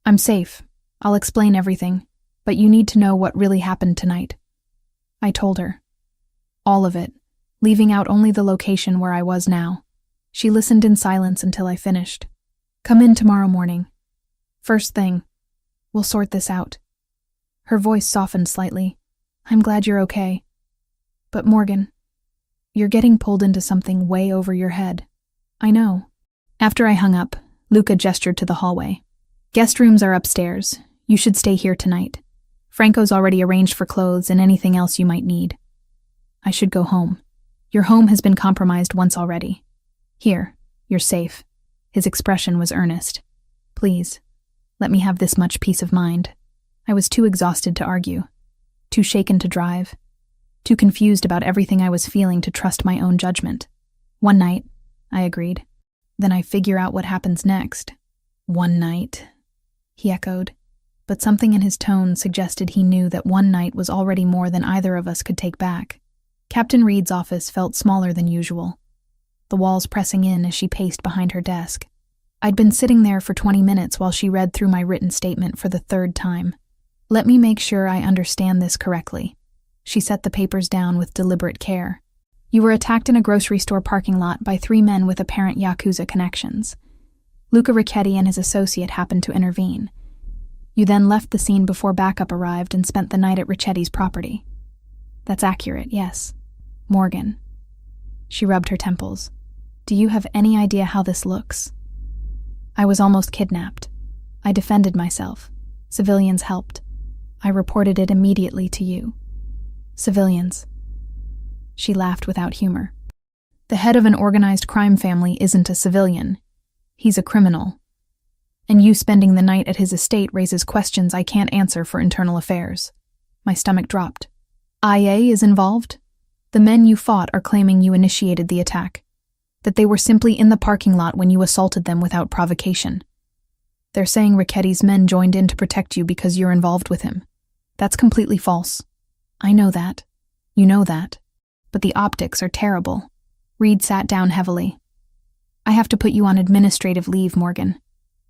I'm safe. I'll explain everything, but you need to know what really happened tonight. I told her. All of it, leaving out only the location where I was now. She listened in silence until I finished. Come in tomorrow morning. First thing. We'll sort this out. Her voice softened slightly. I'm glad you're okay. But Morgan, you're getting pulled into something way over your head. I know. After I hung up, Luca gestured to the hallway. Guest rooms are upstairs. You should stay here tonight. Franco's already arranged for clothes and anything else you might need. I should go home. Your home has been compromised once already. Here, you're safe. His expression was earnest. Please, let me have this much peace of mind. I was too exhausted to argue, too shaken to drive, too confused about everything I was feeling to trust my own judgment. One night, I agreed. Then I figure out what happens next. One night, he echoed, but something in his tone suggested he knew that one night was already more than either of us could take back. Captain Reed's office felt smaller than usual, the walls pressing in as she paced behind her desk. I'd been sitting there for 20 minutes while she read through my written statement for the third time. Let me make sure I understand this correctly. She set the papers down with deliberate care. You were attacked in a grocery store parking lot by 3 men with apparent Yakuza connections. Luca Ricchetti and his associate happened to intervene. You then left the scene before backup arrived and spent the night at Ricchetti's property. That's accurate, yes. Morgan. She rubbed her temples. Do you have any idea how this looks? I was almost kidnapped. I defended myself. Civilians helped. I reported it immediately to you. Civilians. She laughed without humor. The head of an organized crime family isn't a civilian. He's a criminal. And you spending the night at his estate raises questions I can't answer for internal affairs. My stomach dropped. IA is involved? The men you fought are claiming you initiated the attack, that they were simply in the parking lot when you assaulted them without provocation. They're saying Ricchetti's men joined in to protect you because you're involved with him. That's completely false. I know that. You know that. But the optics are terrible. Reed sat down heavily. I have to put you on administrative leave, Morgan.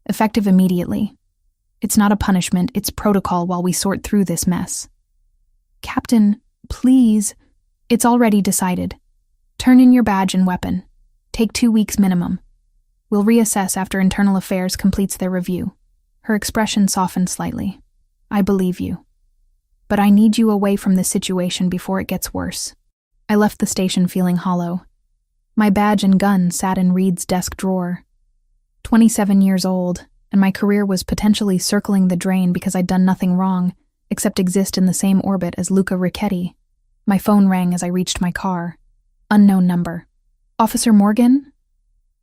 Effective immediately. It's not a punishment, it's protocol while we sort through this mess. Captain, please. It's already decided. Turn in your badge and weapon. Take 2 weeks minimum. We'll reassess after Internal Affairs completes their review. Her expression softened slightly. I believe you. But I need you away from this situation before it gets worse. I left the station feeling hollow. My badge and gun sat in Reed's desk drawer. 27 years old, and my career was potentially circling the drain because I'd done nothing wrong, except exist in the same orbit as Luca Ricchetti. My phone rang as I reached my car. Unknown number. Officer Morgan?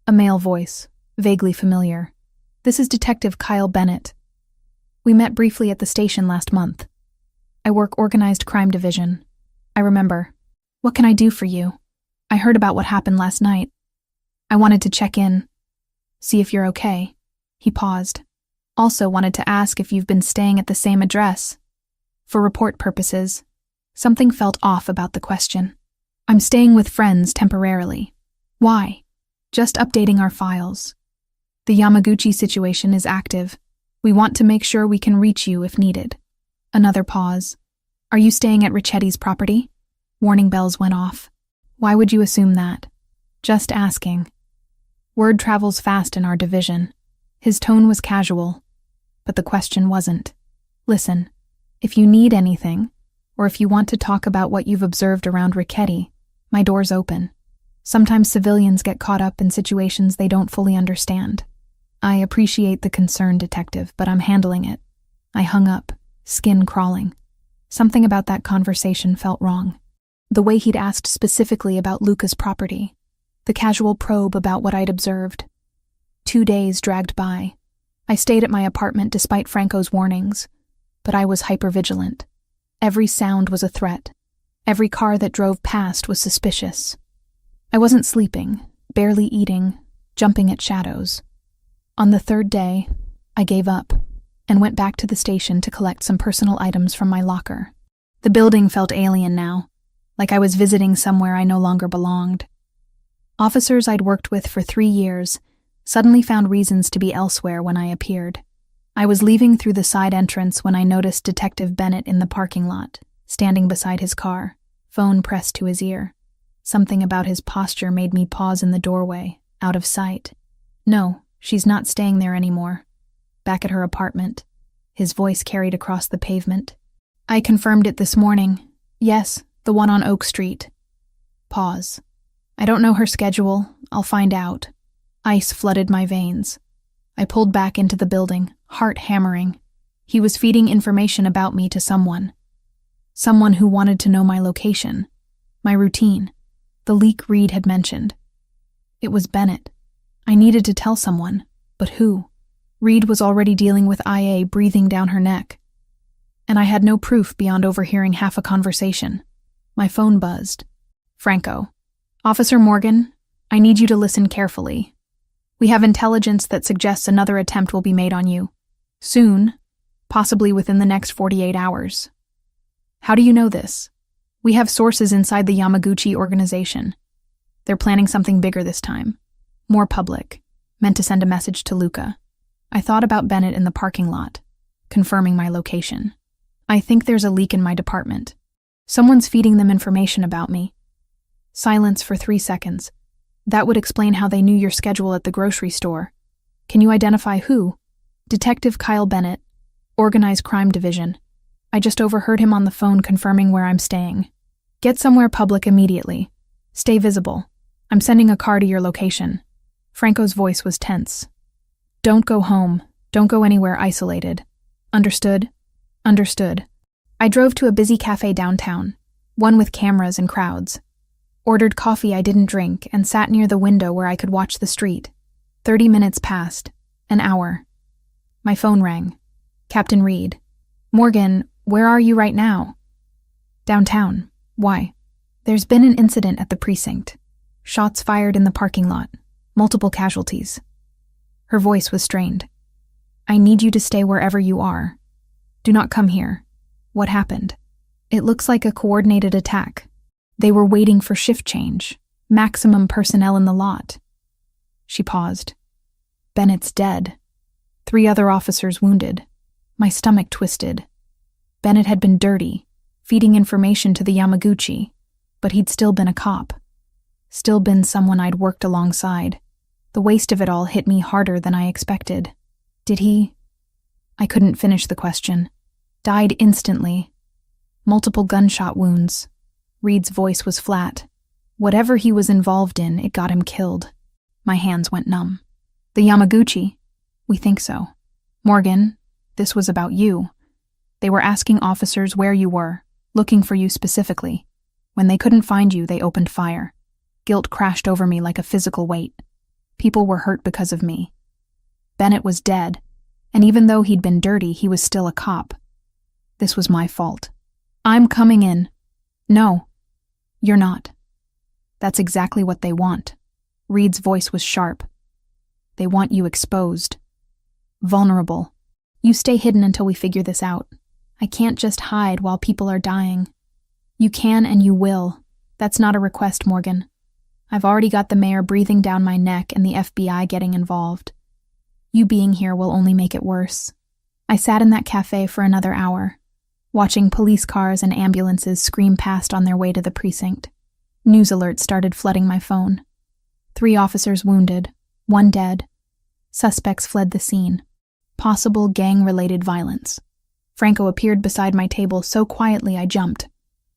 A male voice, vaguely familiar. This is Detective Kyle Bennett. We met briefly at the station last month. I work Organized Crime Division. I remember. What can I do for you? I heard about what happened last night. I wanted to check in. See if you're okay. He paused. Also wanted to ask if you've been staying at the same address. For report purposes. Something felt off about the question. I'm staying with friends temporarily. Why? Just updating our files. The Yamaguchi situation is active. We want to make sure we can reach you if needed. Another pause. Are you staying at Ricchetti's property? Warning bells went off. Why would you assume that? Just asking. Word travels fast in our division. His tone was casual, but the question wasn't. Listen, if you need anything, or if you want to talk about what you've observed around Ricchetti, my door's open. Sometimes civilians get caught up in situations they don't fully understand. I appreciate the concern, detective, but I'm handling it. I hung up, skin crawling. Something about that conversation felt wrong. The way he'd asked specifically about Luca's property. The casual probe about what I'd observed. 2 days dragged by. I stayed at my apartment despite Franco's warnings, but I was hypervigilant. Every sound was a threat. Every car that drove past was suspicious. I wasn't sleeping, barely eating, jumping at shadows. On the 3rd day, I gave up and went back to the station to collect some personal items from my locker. The building felt alien now, like I was visiting somewhere I no longer belonged. Officers I'd worked with for 3 years suddenly found reasons to be elsewhere when I appeared. I was leaving through the side entrance when I noticed Detective Bennett in the parking lot, standing beside his car, phone pressed to his ear. Something about his posture made me pause in the doorway, out of sight. No, she's not staying there anymore. Back at her apartment. His voice carried across the pavement. I confirmed it this morning. Yes, the one on Oak Street. Pause. I don't know her schedule. I'll find out. Ice flooded my veins. I pulled back into the building, heart hammering. He was feeding information about me to someone. Someone who wanted to know my location, my routine, the leak Reed had mentioned. It was Bennett. I needed to tell someone, but who? Reed was already dealing with IA breathing down her neck. And I had no proof beyond overhearing half a conversation. My phone buzzed. Franco. Officer Morgan, I need you to listen carefully. We have intelligence that suggests another attempt will be made on you. Soon, possibly within the next 48 hours. How do you know this? We have sources inside the Yamaguchi organization. They're planning something bigger this time. More public. Meant to send a message to Luca. I thought about Bennett in the parking lot, confirming my location. I think there's a leak in my department. Someone's feeding them information about me. Silence for 3 seconds. That would explain how they knew your schedule at the grocery store. Can you identify who? Detective Kyle Bennett, Organized Crime Division. I just overheard him on the phone confirming where I'm staying. Get somewhere public immediately. Stay visible. I'm sending a car to your location. Franco's voice was tense. Don't go home. Don't go anywhere isolated. Understood? Understood. I drove to a busy cafe downtown, one with cameras and crowds. Ordered coffee I didn't drink and sat near the window where I could watch the street. 30 minutes passed. An hour. My phone rang. Captain Reed. Morgan, where are you right now? Downtown. Why? There's been an incident at the precinct. Shots fired in the parking lot. Multiple casualties. Her voice was strained. I need you to stay wherever you are. Do not come here. What happened? It looks like a coordinated attack. They were waiting for shift change. Maximum personnel in the lot. She paused. Bennett's dead. 3 other officers wounded. My stomach twisted. Bennett had been dirty, feeding information to the Yamaguchi, but he'd still been a cop. Still been someone I'd worked alongside. The waste of it all hit me harder than I expected. Did he? I couldn't finish the question. Died instantly. Multiple gunshot wounds. Reed's voice was flat. Whatever he was involved in, it got him killed. My hands went numb. The Yamaguchi? We think so. Morgan, this was about you. They were asking officers where you were, looking for you specifically. When they couldn't find you, they opened fire. Guilt crashed over me like a physical weight. People were hurt because of me. Bennett was dead, and even though he'd been dirty, he was still a cop. This was my fault. I'm coming in. No, you're not. That's exactly what they want. Reed's voice was sharp. They want you exposed. Vulnerable. You stay hidden until we figure this out. I can't just hide while people are dying. You can and you will. That's not a request, Morgan. I've already got the mayor breathing down my neck and the FBI getting involved. You being here will only make it worse. I sat in that cafe for another hour. watching police cars and ambulances scream past on their way to the precinct. News alerts started flooding my phone. 3 officers wounded, 1 dead. Suspects fled the scene. Possible gang-related violence. Franco appeared beside my table so quietly I jumped.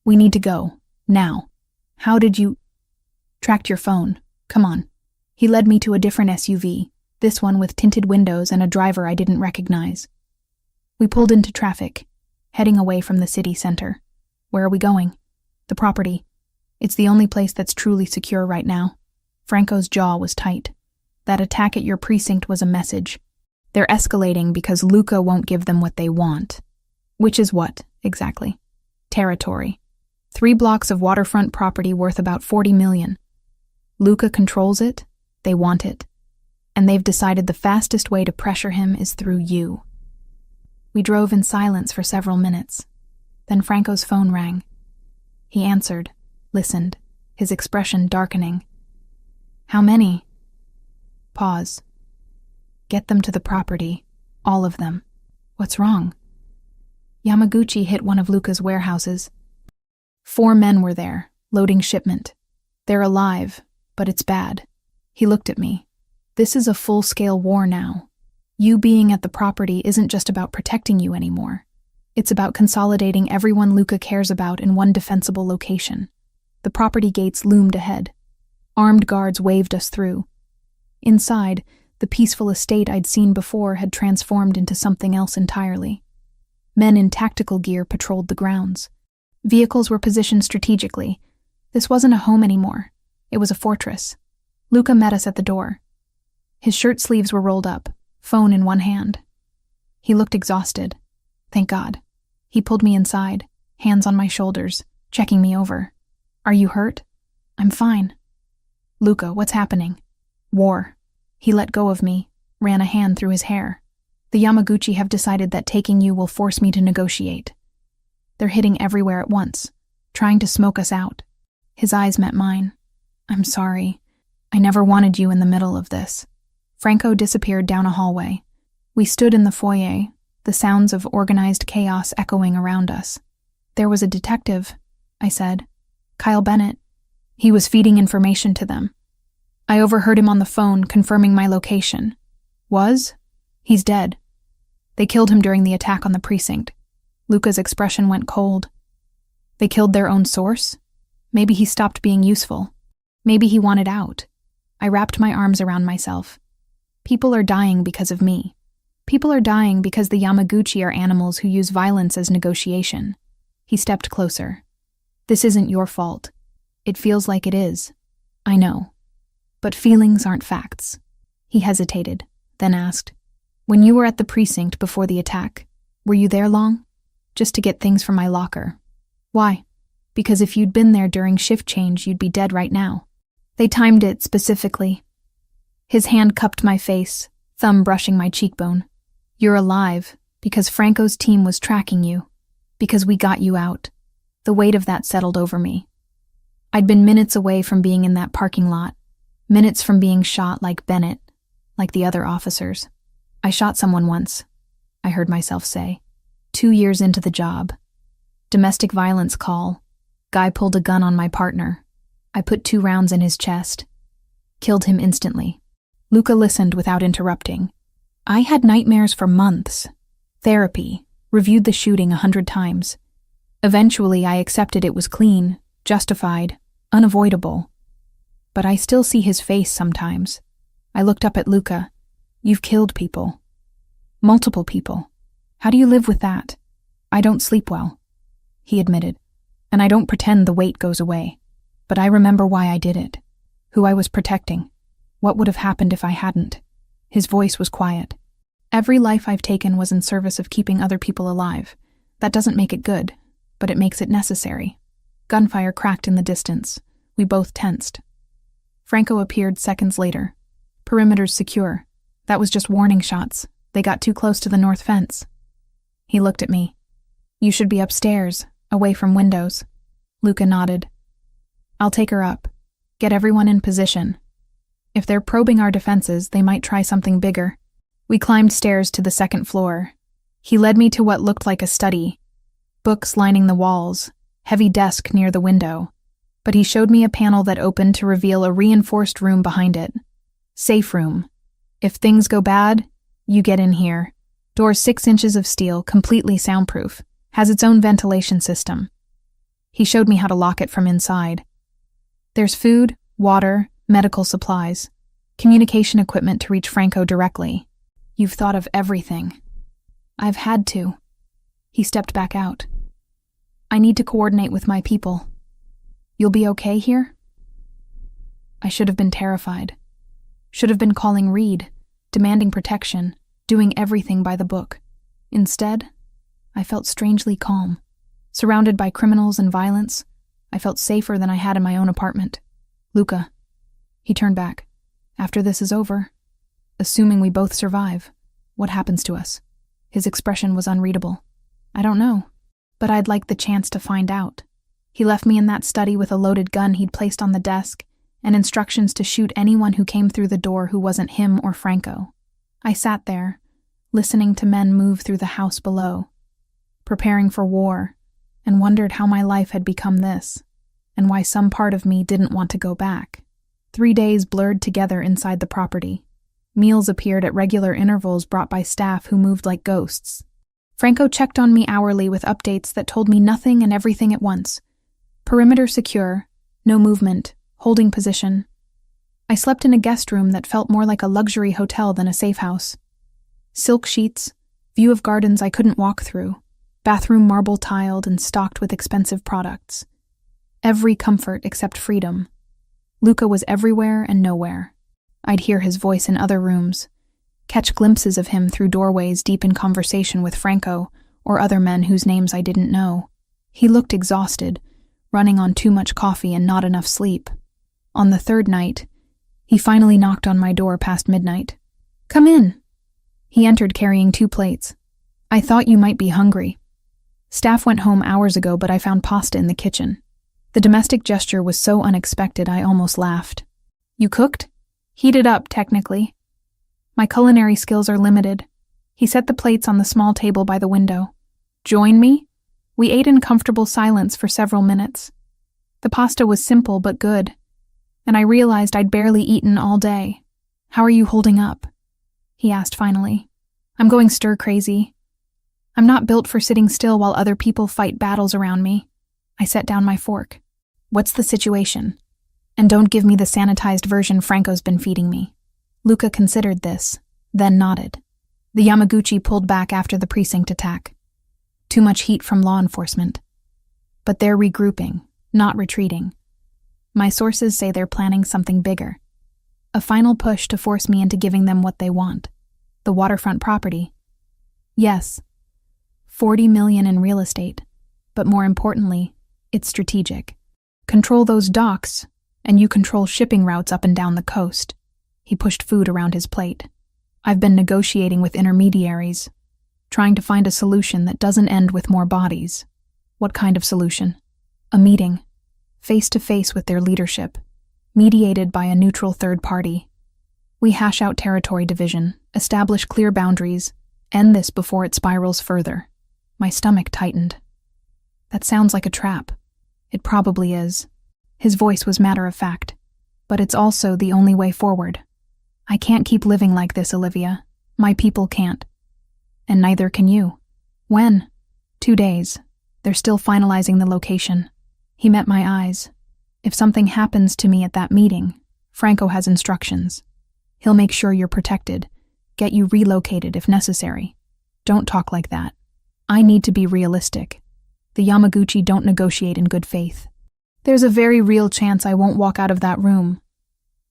"We need to go. Now." "How did you—" "Tracked your phone. Come on." He led me to a different SUV, this one with tinted windows and a driver I didn't recognize. We pulled into traffic, heading away from the city center. "Where are we going?" "The property. It's the only place that's truly secure right now." Franco's jaw was tight. "That attack at your precinct was a message. They're escalating because Luca won't give them what they want." "Which is what, exactly?" "Territory. 3 blocks of waterfront property worth about 40 million. Luca controls it, they want it, and they've decided the fastest way to pressure him is through you." We drove in silence for several minutes. Then Franco's phone rang. He answered, listened, his expression darkening. "How many?" Pause. "Get them to the property, all of them." "What's wrong?" "Yamaguchi hit one of Luca's warehouses. 4 men were there, loading shipment. They're alive, but it's bad." He looked at me. "This is a full-scale war now. You being at the property isn't just about protecting you anymore. It's about consolidating everyone Luca cares about in one defensible location." The property gates loomed ahead. Armed guards waved us through. Inside, the peaceful estate I'd seen before had transformed into something else entirely. Men in tactical gear patrolled the grounds. Vehicles were positioned strategically. This wasn't a home anymore. It was a fortress. Luca met us at the door. His shirt sleeves were rolled up, phone in one hand. He looked exhausted. Thank God. He pulled me inside, hands on my shoulders, checking me over. "Are you hurt?" "I'm fine." "Luca, what's happening?" "War." He let go of me, ran a hand through his hair. "The Yamaguchi have decided that taking you will force me to negotiate. They're hitting everywhere at once, trying to smoke us out." His eyes met mine. "I'm sorry. I never wanted you in the middle of this." Franco disappeared down a hallway. We stood in the foyer, the sounds of organized chaos echoing around us. "There was a detective," I said. "Kyle Bennett. He was feeding information to them. I overheard him on the phone confirming my location." "Was?" "He's dead. They killed him during the attack on the precinct." Luca's expression went cold. "They killed their own source? Maybe he stopped being useful. Maybe he wanted out." I wrapped my arms around myself. "People are dying because of me. People are dying because the Yamaguchi are animals who use violence as negotiation." He stepped closer. "This isn't your fault. It feels like it is. I know. But feelings aren't facts." He hesitated, then asked, "When you were at the precinct before the attack, were you there long?" "Just to get things from my locker." "Why?" "Because if you'd been there during shift change, you'd be dead right now. They timed it specifically." His hand cupped my face, thumb brushing my cheekbone. "You're alive because Franco's team was tracking you, because we got you out." The weight of that settled over me. I'd been minutes away from being in that parking lot, minutes from being shot like Bennett, like the other officers. "I shot someone once," I heard myself say. 2 years into the job. Domestic violence call. Guy pulled a gun on my partner. I put 2 rounds in his chest. Killed him instantly. Luca listened without interrupting. I had nightmares for months. Therapy. Reviewed the shooting 100 times. Eventually, I accepted it was clean, justified, unavoidable. But I still see his face sometimes. I looked up at Luca. "You've killed people. Multiple people. How do you live with that?" "I don't sleep well," he admitted. "And I don't pretend the weight goes away. But I remember why I did it. Who I was protecting. What would have happened if I hadn't?" His voice was quiet. "Every life I've taken was in service of keeping other people alive. That doesn't make it good, but it makes it necessary." Gunfire cracked in the distance. We both tensed. Franco appeared seconds later. "Perimeter's secure. That was just warning shots. They got too close to the north fence." He looked at me. "You should be upstairs, away from windows." Luca nodded. "I'll take her up. Get everyone in position. If they're probing our defenses, they might try something bigger." We climbed stairs to the 2nd floor. He led me to what looked like a study. books lining the walls, heavy desk near the window, but he showed me a panel that opened to reveal a reinforced room behind it. Safe room. If things go bad, you get in here. Door 6 inches of steel, completely soundproof, has its own ventilation system. He showed me how to lock it from inside. There's food, water, medical supplies, communication equipment to reach Franco directly. You've thought of everything. I've had to. He stepped back out. I need to coordinate with my people. You'll be okay here? I should have been terrified. Should have been calling Reed, demanding protection, doing everything by the book. Instead, I felt strangely calm. Surrounded by criminals and violence, I felt safer than I had in my own apartment. Luca. He turned back. After this is over, assuming we both survive, what happens to us? His expression was unreadable. I don't know, but I'd like the chance to find out. He left me in that study with a loaded gun he'd placed on the desk and instructions to shoot anyone who came through the door who wasn't him or Franco. I sat there, listening to men move through the house below, preparing for war, and wondered how my life had become this, and why some part of me didn't want to go back. 3 days blurred together inside the property. Meals appeared at regular intervals brought by staff who moved like ghosts. Franco checked on me hourly with updates that told me nothing and everything at once. Perimeter secure, no movement, holding position. I slept in a guest room that felt more like a luxury hotel than a safe house. Silk sheets, view of gardens I couldn't walk through, bathroom marble tiled and stocked with expensive products. Every comfort except freedom. Luca was everywhere and nowhere. I'd hear his voice in other rooms, catch glimpses of him through doorways deep in conversation with Franco or other men whose names I didn't know. He looked exhausted, running on too much coffee and not enough sleep. On the 3rd night, he finally knocked on my door past midnight. Come in. He entered carrying 2 plates. I thought you might be hungry. Staff went home hours ago, but I found pasta in the kitchen. The domestic gesture was so unexpected I almost laughed. You cooked? Heated up, technically. My culinary skills are limited. He set the plates on the small table by the window. Join me? We ate in comfortable silence for several minutes. The pasta was simple but good, and I realized I'd barely eaten all day. How are you holding up? He asked finally. I'm going stir-crazy. I'm not built for sitting still while other people fight battles around me. I set down my fork. What's the situation? And don't give me the sanitized version Franco's been feeding me. Luca considered this, then nodded. The Yamaguchi pulled back after the precinct attack. Too much heat from law enforcement. But they're regrouping, not retreating. My sources say they're planning something bigger. A final push to force me into giving them what they want. The waterfront property. Yes, 40 million in real estate. But more importantly, it's strategic. Control those docks, and you control shipping routes up and down the coast. He pushed food around his plate. I've been negotiating with intermediaries, trying to find a solution that doesn't end with more bodies. What kind of solution? A meeting, face-to-face with their leadership, mediated by a neutral third party. We hash out territory division, establish clear boundaries, end this before it spirals further. My stomach tightened. That sounds like a trap. It probably is. His voice was matter-of-fact. But it's also the only way forward. I can't keep living like this, Olivia. My people can't. And neither can you. When? 2 days. They're still finalizing the location. He met my eyes. If something happens to me at that meeting, Franco has instructions. He'll make sure you're protected, get you relocated if necessary. Don't talk like that. I need to be realistic. The Yamaguchi don't negotiate in good faith. There's a very real chance I won't walk out of that room.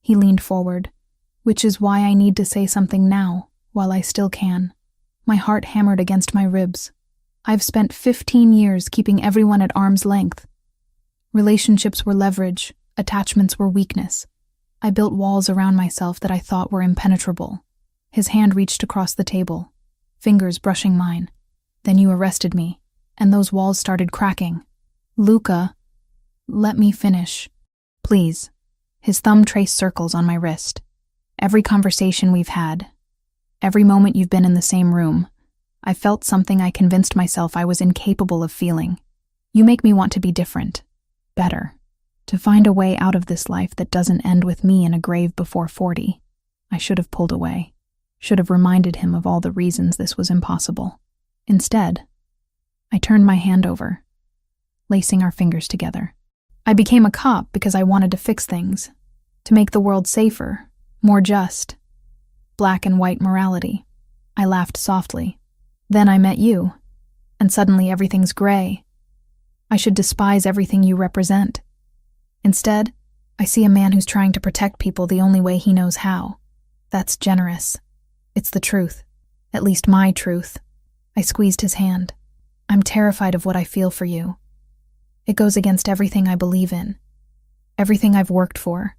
He leaned forward, which is why I need to say something now, while I still can. My heart hammered against my ribs. I've spent 15 years keeping everyone at arm's length. Relationships were leverage, attachments were weakness. I built walls around myself that I thought were impenetrable. His hand reached across the table, fingers brushing mine. Then you arrested me, and those walls started cracking. Luca, let me finish. Please. His thumb traced circles on my wrist. Every conversation we've had, every moment you've been in the same room, I felt something I convinced myself I was incapable of feeling. You make me want to be different, better, to find a way out of this life that doesn't end with me in a grave before 40. I should have pulled away, should have reminded him of all the reasons this was impossible. Instead, I turned my hand over, lacing our fingers together. I became a cop because I wanted to fix things, to make the world safer, more just. Black and white morality. I laughed softly. Then I met you, and suddenly everything's gray. I should despise everything you represent. Instead, I see a man who's trying to protect people the only way he knows how. That's generous. It's the truth. At least my truth. I squeezed his hand. I'm terrified of what I feel for you. It goes against everything I believe in, everything I've worked for.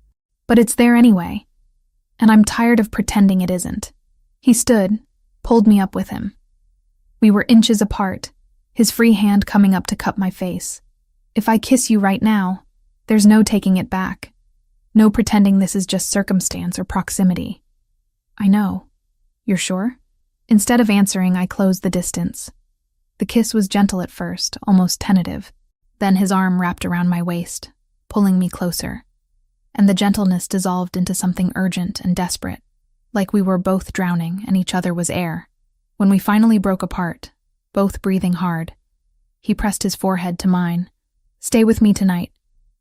But it's there anyway, and I'm tired of pretending it isn't. He stood, pulled me up with him. We were inches apart, his free hand coming up to cup my face. If I kiss you right now, there's no taking it back. No pretending this is just circumstance or proximity. I know. You're sure? Instead of answering, I closed the distance. The kiss was gentle at first, almost tentative. Then his arm wrapped around my waist, pulling me closer. And the gentleness dissolved into something urgent and desperate, like we were both drowning and each other was air. When we finally broke apart, both breathing hard, he pressed his forehead to mine. Stay with me tonight.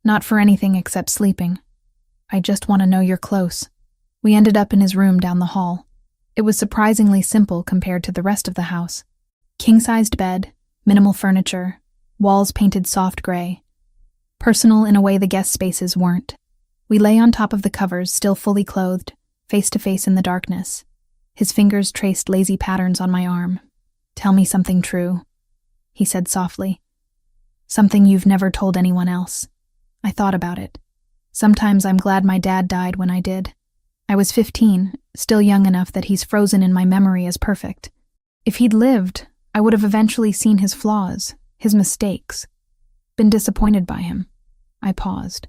Not for anything except sleeping. I just want to know you're close. We ended up in his room down the hall. It was surprisingly simple compared to the rest of the house. King-sized bed, minimal furniture, walls painted soft gray. Personal in a way the guest spaces weren't. We lay on top of the covers, still fully clothed, face to face in the darkness. His fingers traced lazy patterns on my arm. Tell me something true, he said softly. Something you've never told anyone else. I thought about it. Sometimes I'm glad my dad died when I did. I was 15, still young enough that he's frozen in my memory as perfect. If he'd lived, I would have eventually seen his flaws, his mistakes, been disappointed by him. I paused.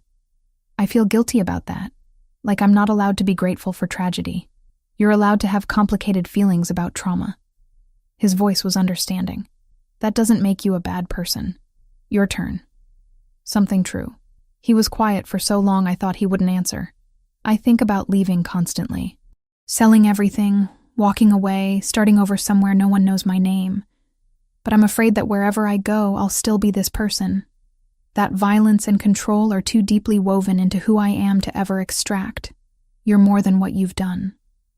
I feel guilty about that, like I'm not allowed to be grateful for tragedy. You're allowed to have complicated feelings about trauma. His voice was understanding. That doesn't make you a bad person. Your turn. Something true. He was quiet for so long I thought he wouldn't answer. I think about leaving constantly. Selling everything, walking away, starting over somewhere no one knows my name. But I'm afraid that wherever I go, I'll still be this person. That violence and control are too deeply woven into who I am to ever extract. You're more than what you've done.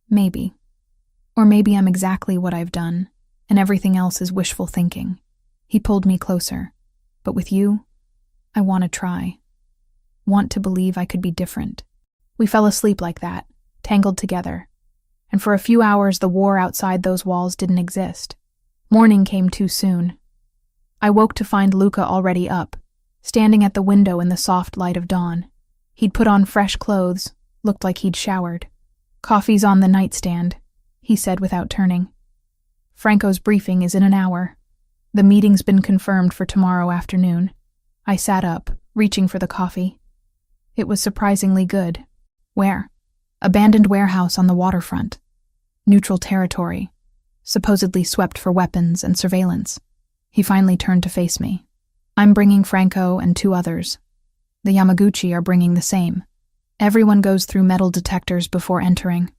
Maybe. Or maybe I'm exactly what I've done, and everything else is wishful thinking. He pulled me closer. But with you, I want to try. Want to believe I could be different. We fell asleep like that, tangled together. And for a few hours the war outside those walls didn't exist. Morning came too soon. I woke to find Luca already up, standing at the window in the soft light of dawn. He'd put on fresh clothes, looked like he'd showered. Coffee's on the nightstand, he said without turning. Franco's briefing is in an hour. The meeting's been confirmed for tomorrow afternoon. I sat up, reaching for the coffee. It was surprisingly good. Where? Abandoned warehouse on the waterfront. Neutral territory. Supposedly swept for weapons and surveillance. He finally turned to face me. I'm bringing Franco and 2 others. The Yamaguchi are bringing the same. Everyone goes through metal detectors before entering.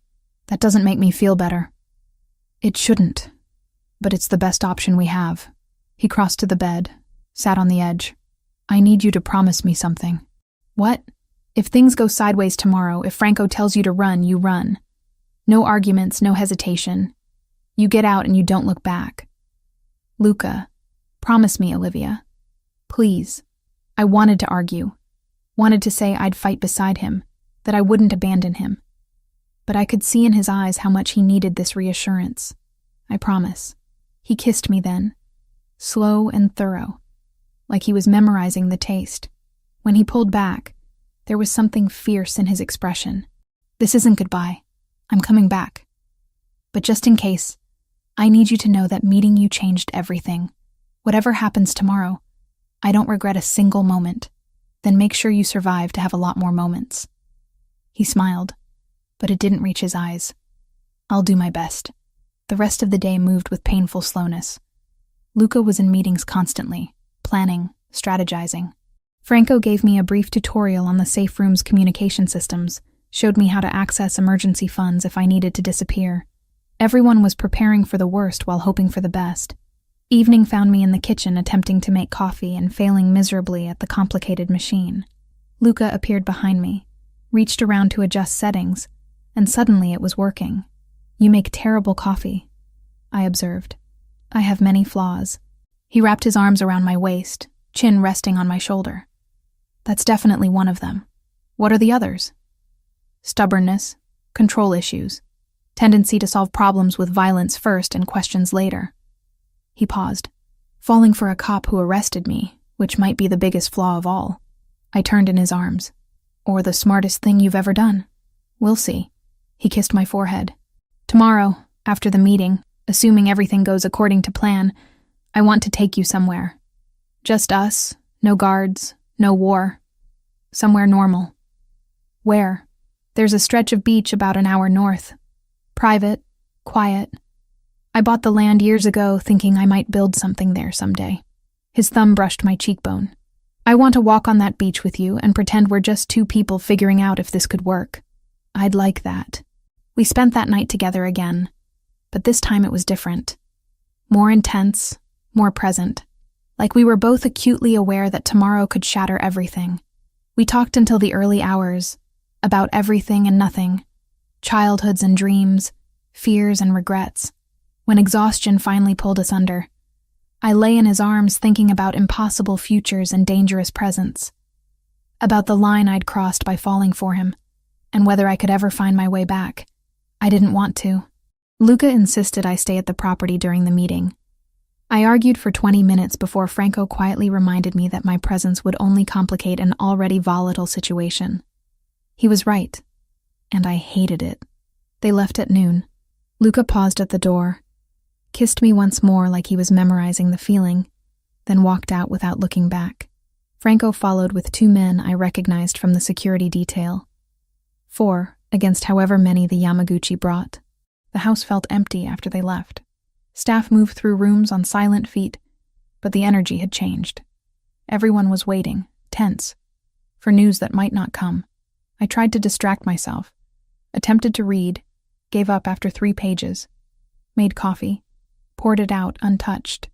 That doesn't make me feel better. It shouldn't, but it's the best option we have. He crossed to the bed, sat on the edge. I need you to promise me something. What? If things go sideways tomorrow, if Franco tells you to run, you run. No arguments, no hesitation. You get out and you don't look back. Luca, promise me, Olivia. Please. I wanted to argue. Wanted to say I'd fight beside him, that I wouldn't abandon him. But I could see in his eyes how much he needed this reassurance. I promise. He kissed me then. Slow and thorough. Like he was memorizing the taste. When he pulled back, there was something fierce in his expression. This isn't goodbye. I'm coming back. But just in case, I need you to know that meeting you changed everything. Whatever happens tomorrow, I don't regret a single moment. Then make sure you survive to have a lot more moments. He smiled, but it didn't reach his eyes. I'll do my best. The rest of the day moved with painful slowness. Luca was in meetings constantly, planning, strategizing. Franco gave me a brief tutorial on the safe room's communication systems, showed me how to access emergency funds if I needed to disappear. Everyone was preparing for the worst while hoping for the best. Evening found me in the kitchen attempting to make coffee and failing miserably at the complicated machine. Luca appeared behind me, reached around to adjust settings, and suddenly it was working. "You make terrible coffee," I observed. "I have many flaws." He wrapped his arms around my waist, chin resting on my shoulder. "That's definitely one of them. What are the others?" "Stubbornness, control issues, tendency to solve problems with violence first and questions later." He paused. "Falling for a cop who arrested me, which might be the biggest flaw of all." I turned in his arms. "Or the smartest thing you've ever done. We'll see." He kissed my forehead. "Tomorrow, after the meeting, assuming everything goes according to plan, I want to take you somewhere. Just us, no guards, no war. Somewhere normal." "Where?" "There's a stretch of beach about an hour north. Private, quiet. I bought the land years ago thinking I might build something there someday." His thumb brushed my cheekbone. "I want to walk on that beach with you and pretend we're just two people figuring out if this could work." "I'd like that." We spent that night together again, but this time it was different. More intense, more present. Like we were both acutely aware that tomorrow could shatter everything. We talked until the early hours, about everything and nothing, childhoods and dreams, fears and regrets. When exhaustion finally pulled us under, I lay in his arms thinking about impossible futures and dangerous presents, about the line I'd crossed by falling for him, and whether I could ever find my way back. I didn't want to. Luca insisted I stay at the property during the meeting. I argued for 20 minutes before Franco quietly reminded me that my presence would only complicate an already volatile situation. He was right, and I hated it. They left at noon. Luca paused at the door, kissed me once more like he was memorizing the feeling, then walked out without looking back. Franco followed with 2 men I recognized from the security detail. 4 against however many the Yamaguchi brought. The house felt empty after they left. Staff moved through rooms on silent feet, but the energy had changed. Everyone was waiting, tense, for news that might not come. I tried to distract myself, attempted to read, gave up after 3 pages, made coffee, poured it out untouched,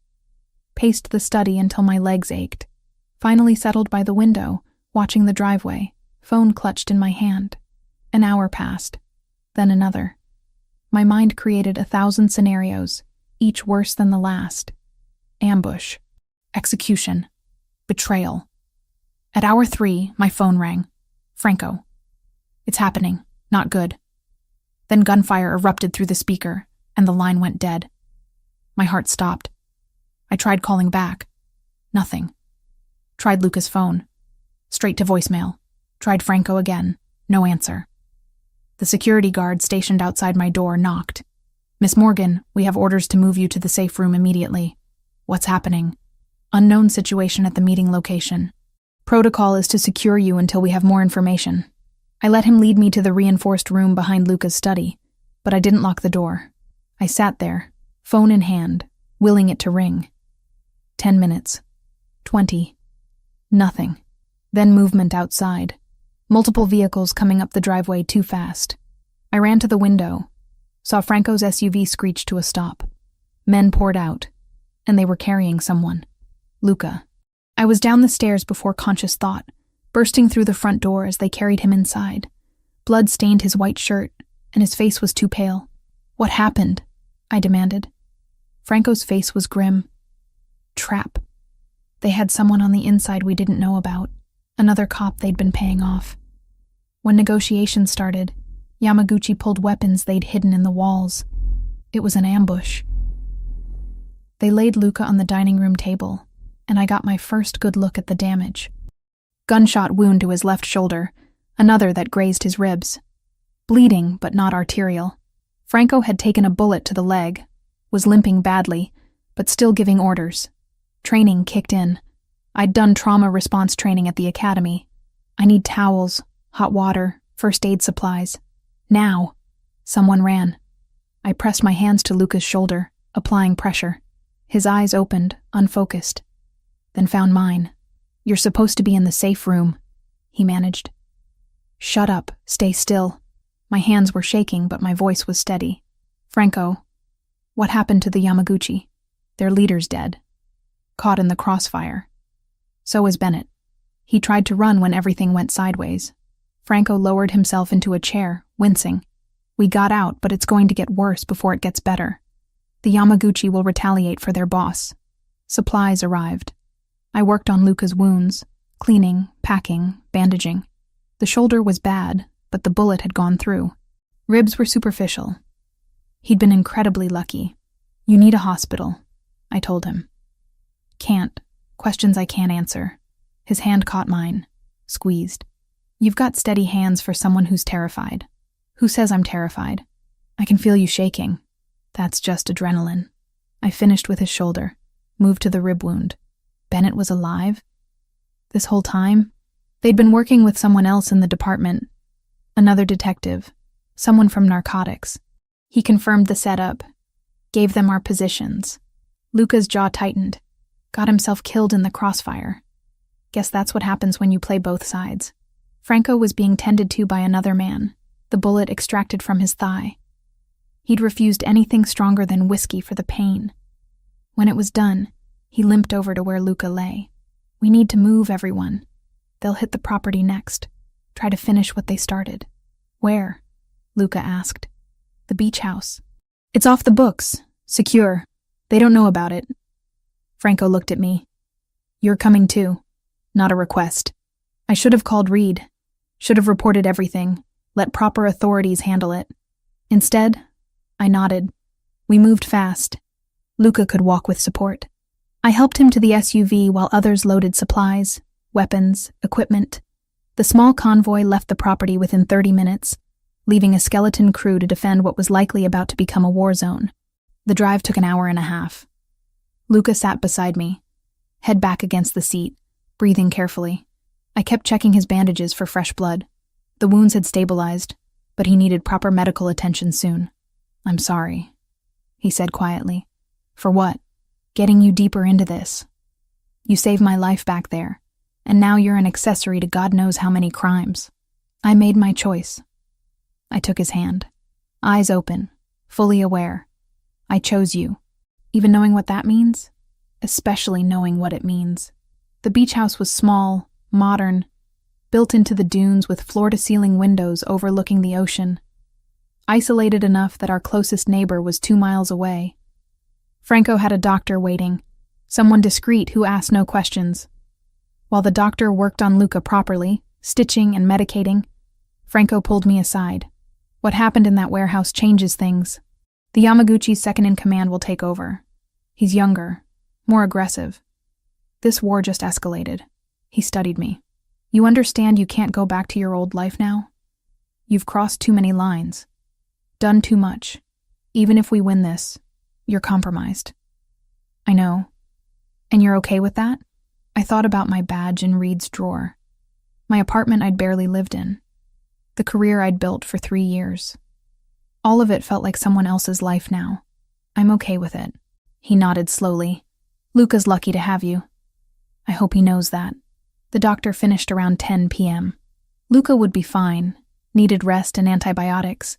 paced the study until my legs ached, finally settled by the window, watching the driveway, phone clutched in my hand. An hour passed, then another. My mind created 1,000 scenarios, each worse than the last. Ambush, execution, betrayal. At hour 3, my phone rang. Franco. "It's happening. Not good." Then gunfire erupted through the speaker, and the line went dead. My heart stopped. I tried calling back. Nothing. Tried Luca's phone. Straight to voicemail. Tried Franco again. No answer. The security guard stationed outside my door knocked. "Miss Morgan, we have orders to move you to the safe room immediately." "What's happening?" "Unknown situation at the meeting location. Protocol is to secure you until we have more information." I let him lead me to the reinforced room behind Luca's study, but I didn't lock the door. I sat there, phone in hand, willing it to ring. 10 minutes. 20. Nothing. Then movement outside. Multiple vehicles coming up the driveway too fast. I ran to the window, saw Franco's SUV screech to a stop. Men poured out, and they were carrying someone. Luca. I was down the stairs before conscious thought, bursting through the front door as they carried him inside. Blood stained his white shirt, and his face was too pale. "What happened?" I demanded. Franco's face was grim. Trap. They had someone on the inside we didn't know about, another cop they'd been paying off. When negotiations started, Yamaguchi pulled weapons they'd hidden in the walls. It was an ambush. They laid Luca on the dining room table, and I got my first good look at the damage. Gunshot wound to his left shoulder, another that grazed his ribs. Bleeding, but not arterial. Franco had taken a bullet to the leg, was limping badly, but still giving orders. Training kicked in. I'd done trauma response training at the academy. I need towels, hot water, first aid supplies. Now. Someone ran. I pressed my hands to Luca's shoulder, applying pressure. His eyes opened, unfocused, then found mine. "You're supposed to be in the safe room," he managed. "Shut up, stay still." My hands were shaking, but my voice was steady. "Franco, what happened to the Yamaguchi? Their leader's dead. Caught in the crossfire. So is Bennett. He tried to run when everything went sideways." Franco lowered himself into a chair, wincing. "We got out, but it's going to get worse before it gets better. The Yamaguchi will retaliate for their boss." Supplies arrived. I worked on Luca's wounds, cleaning, packing, bandaging. The shoulder was bad, but the bullet had gone through. Ribs were superficial. He'd been incredibly lucky. "You need a hospital," I told him. "Can't. Questions I can't answer." His hand caught mine, squeezed. "You've got steady hands for someone who's terrified." "Who says I'm terrified? I can feel you shaking." "That's just adrenaline." I finished with his shoulder, moved to the rib wound. Bennett was alive? This whole time? They'd been working with someone else in the department. Another detective. Someone from narcotics. He confirmed the setup. Gave them our positions. Luca's jaw tightened. Got himself killed in the crossfire. Guess that's what happens when you play both sides. Franco was being tended to by another man, the bullet extracted from his thigh. He'd refused anything stronger than whiskey for the pain. When it was done, he limped over to where Luca lay. "We need to move, everyone. They'll hit the property next. Try to finish what they started." "Where?" Luca asked. "The beach house. It's off the books. Secure. They don't know about it." Franco looked at me. "You're coming too. Not a request. I should have called Reed. Should have reported everything. Let proper authorities handle it. Instead, I nodded. We moved fast. Luca could walk with support. I helped him to the SUV while others loaded supplies, weapons, equipment. The small convoy left the property within 30 minutes, leaving a skeleton crew to defend what was likely about to become a war zone. The drive took an hour and a half. Luca sat beside me, head back against the seat, breathing carefully. I kept checking his bandages for fresh blood. The wounds had stabilized, but he needed proper medical attention soon. "I'm sorry," he said quietly. "For what?" "Getting you deeper into this. You saved my life back there, and now you're an accessory to God knows how many crimes. I made my choice." I took his hand, eyes open, fully aware. "I chose you, even knowing what that means, especially knowing what it means." The beach house was small, modern, built into the dunes with floor-to-ceiling windows overlooking the ocean. Isolated enough that our closest neighbor was 2 miles away. Franco had a doctor waiting, someone discreet who asked no questions. While the doctor worked on Luca properly, stitching and medicating, Franco pulled me aside. "What happened in that warehouse changes things. The Yamaguchi's second-in-command will take over. He's younger, more aggressive. This war just escalated." He studied me. "You understand you can't go back to your old life now? You've crossed too many lines. Done too much. Even if we win this, you're compromised." "I know. And you're okay with that?" I thought about my badge in Reed's drawer. My apartment I'd barely lived in. The career I'd built for 3 years. All of it felt like someone else's life now. "I'm okay with it." He nodded slowly. "Luca's lucky to have you. I hope he knows that." The doctor finished around 10 p.m. Luca would be fine, needed rest and antibiotics.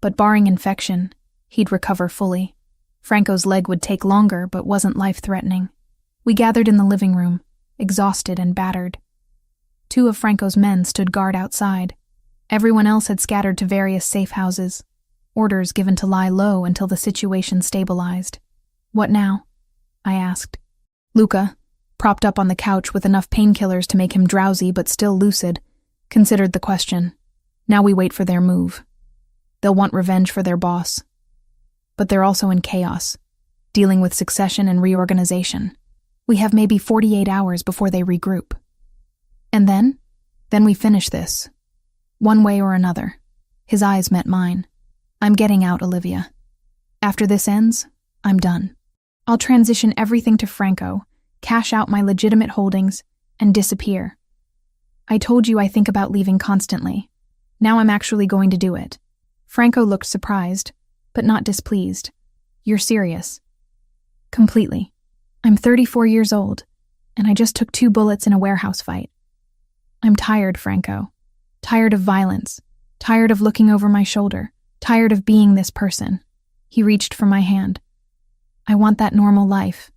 But barring infection, he'd recover fully. Franco's leg would take longer, but wasn't life-threatening. We gathered in the living room, exhausted and battered. 2 of Franco's men stood guard outside. Everyone else had scattered to various safe houses, orders given to lie low until the situation stabilized. "What now?" I asked. Luca, propped up on the couch with enough painkillers to make him drowsy but still lucid, considered the question. "Now we wait for their move. They'll want revenge for their boss. But they're also in chaos, dealing with succession and reorganization. We have maybe 48 hours before they regroup. And then we finish this. One way or another." His eyes met mine. "I'm getting out, Olivia. After this ends, I'm done. I'll transition everything to Franco, cash out my legitimate holdings, and disappear. I told you I think about leaving constantly. Now I'm actually going to do it." Franco looked surprised. but not displeased. You're serious. Completely. I'm 34 years old, and I just took 2 bullets in a warehouse fight. I'm tired, Franco. Tired of violence. Tired of looking over my shoulder. Tired of being this person. He reached for my hand. I want that normal life.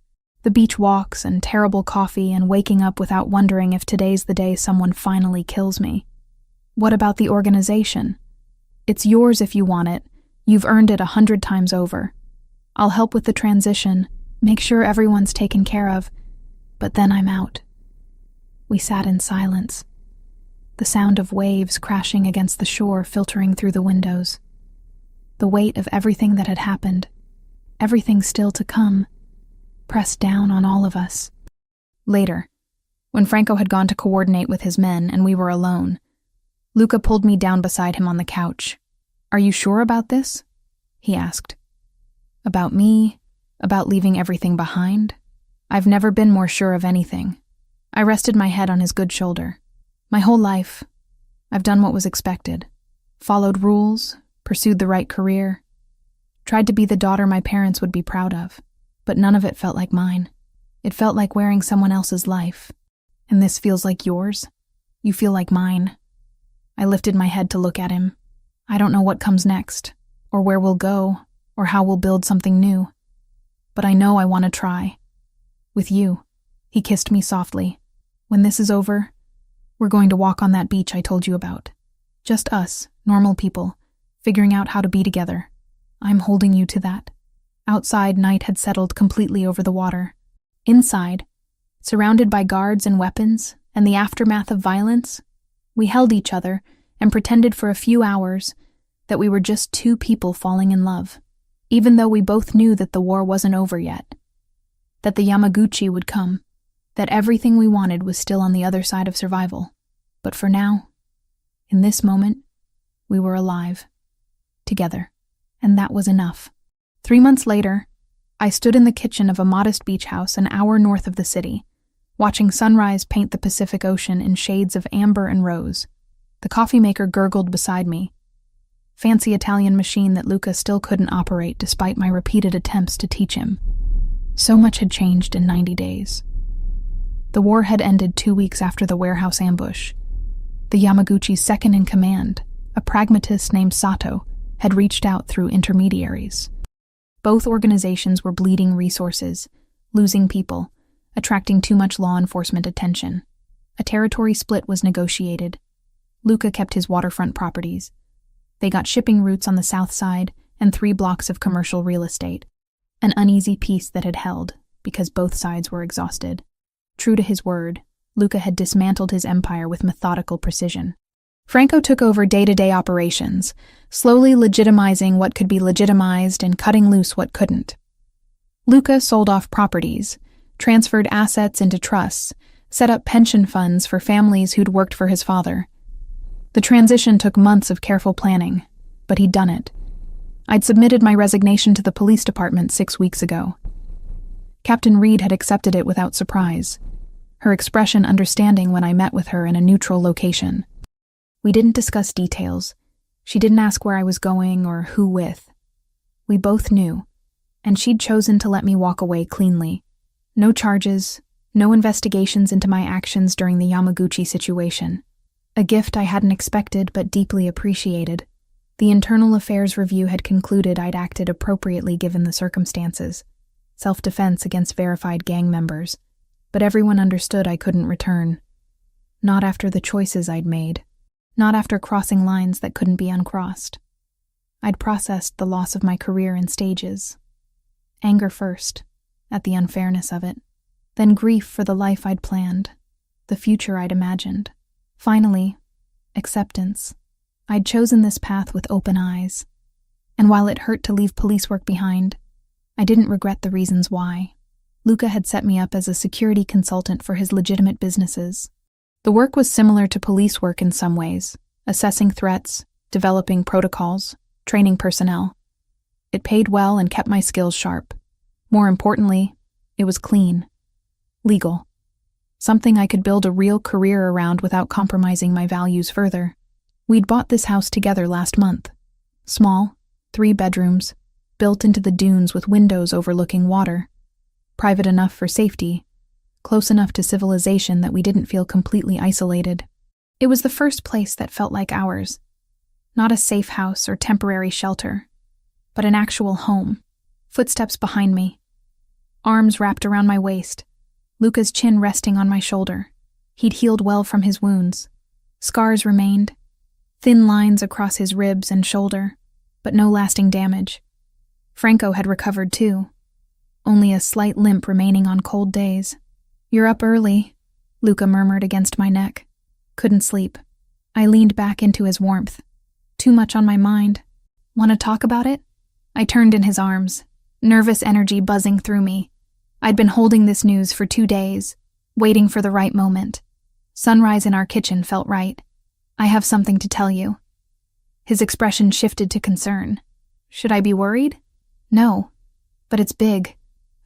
The beach walks and terrible coffee and waking up without wondering if today's the day someone finally kills me. What about the organization? It's yours if you want it. You've earned it 100 times over. I'll help with the transition, make sure everyone's taken care of, but then I'm out. We sat in silence. The sound of waves crashing against the shore filtering through the windows. The weight of everything that had happened, everything still to come, pressed down on all of us. Later, when Franco had gone to coordinate with his men and we were alone, Luca pulled me down beside him on the couch. Are you sure about this? He asked. About me? About leaving everything behind? I've never been more sure of anything. I rested my head on his good shoulder. My whole life, I've done what was expected. Followed rules, pursued the right career, tried to be the daughter my parents would be proud of, but none of it felt like mine. It felt like wearing someone else's life. And this feels like yours? You feel like mine. I lifted my head to look at him. I don't know what comes next, or where we'll go, or how we'll build something new. But I know I want to try. With you. He kissed me softly. When this is over, we're going to walk on that beach I told you about. Just us, normal people, figuring out how to be together. I'm holding you to that. Outside, night had settled completely over the water. Inside, surrounded by guards and weapons, and the aftermath of violence, we held each other and pretended for a few hours that we were just 2 people falling in love, even though we both knew that the war wasn't over yet, that the Yamaguchi would come, that everything we wanted was still on the other side of survival. But for now, in this moment, we were alive, together, and that was enough. 3 months later, I stood in the kitchen of a modest beach house an hour north of the city, watching sunrise paint the Pacific Ocean in shades of amber and rose. The coffee maker gurgled beside me. Fancy Italian machine that Luca still couldn't operate despite my repeated attempts to teach him. So much had changed in 90 days. The war had ended 2 weeks after the warehouse ambush. The Yamaguchi's second in command, a pragmatist named Sato, had reached out through intermediaries. Both organizations were bleeding resources, losing people, attracting too much law enforcement attention. A territory split was negotiated. Luca kept his waterfront properties. They got shipping routes on the south side and 3 blocks of commercial real estate, an uneasy peace that had held because both sides were exhausted. True to his word, Luca had dismantled his empire with methodical precision. Franco took over day-to-day operations, slowly legitimizing what could be legitimized and cutting loose what couldn't. Luca sold off properties, transferred assets into trusts, set up pension funds for families who'd worked for his father. The transition took months of careful planning, but he'd done it. I'd submitted my resignation to the police department 6 weeks ago. Captain Reed had accepted it without surprise, her expression understanding when I met with her in a neutral location. We didn't discuss details. She didn't ask where I was going or who with. We both knew, and she'd chosen to let me walk away cleanly. No charges, no investigations into my actions during the Yamaguchi situation. A gift I hadn't expected but deeply appreciated. The Internal Affairs Review had concluded I'd acted appropriately given the circumstances. Self-defense against verified gang members. But everyone understood I couldn't return. Not after the choices I'd made. Not after crossing lines that couldn't be uncrossed. I'd processed the loss of my career in stages. Anger first, at the unfairness of it. Then grief for the life I'd planned, the future I'd imagined. Finally, acceptance. I'd chosen this path with open eyes. And while it hurt to leave police work behind, I didn't regret the reasons why. Luca had set me up as a security consultant for his legitimate businesses. The work was similar to police work in some ways, assessing threats, developing protocols, training personnel. It paid well and kept my skills sharp. More importantly, it was clean. Legal. Something I could build a real career around without compromising my values further. We'd bought this house together last month. Small, 3 bedrooms, built into the dunes with windows overlooking water. Private enough for safety, close enough to civilization that we didn't feel completely isolated. It was the first place that felt like ours. Not a safe house or temporary shelter, but an actual home. Footsteps behind me. Arms wrapped around my waist. Luca's chin resting on my shoulder. He'd healed well from his wounds. Scars remained. Thin lines across his ribs and shoulder, but no lasting damage. Franco had recovered too. Only a slight limp remaining on cold days. "You're up early," Luca murmured against my neck. Couldn't sleep. I leaned back into his warmth. Too much on my mind. "Want to talk about it?" I turned in his arms, nervous energy buzzing through me. I'd been holding this news for 2 days, waiting for the right moment. Sunrise in our kitchen felt right. "I have something to tell you." His expression shifted to concern. Should I be worried? No, but it's big.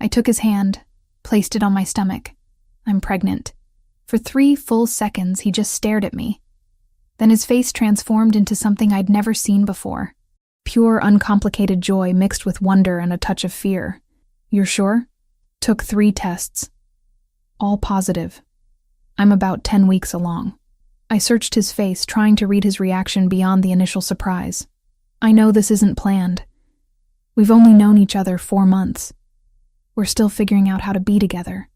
I took his hand, placed it on my stomach. "I'm pregnant." For 3 full seconds, he just stared at me. Then his face transformed into something I'd never seen before. Pure, uncomplicated joy mixed with wonder and a touch of fear. "You're sure?" Took 3 tests. All positive. I'm about 10 weeks along. I searched his face, trying to read his reaction beyond the initial surprise. "I know this isn't planned. We've only known each other 4 months. We're still figuring out how to be together,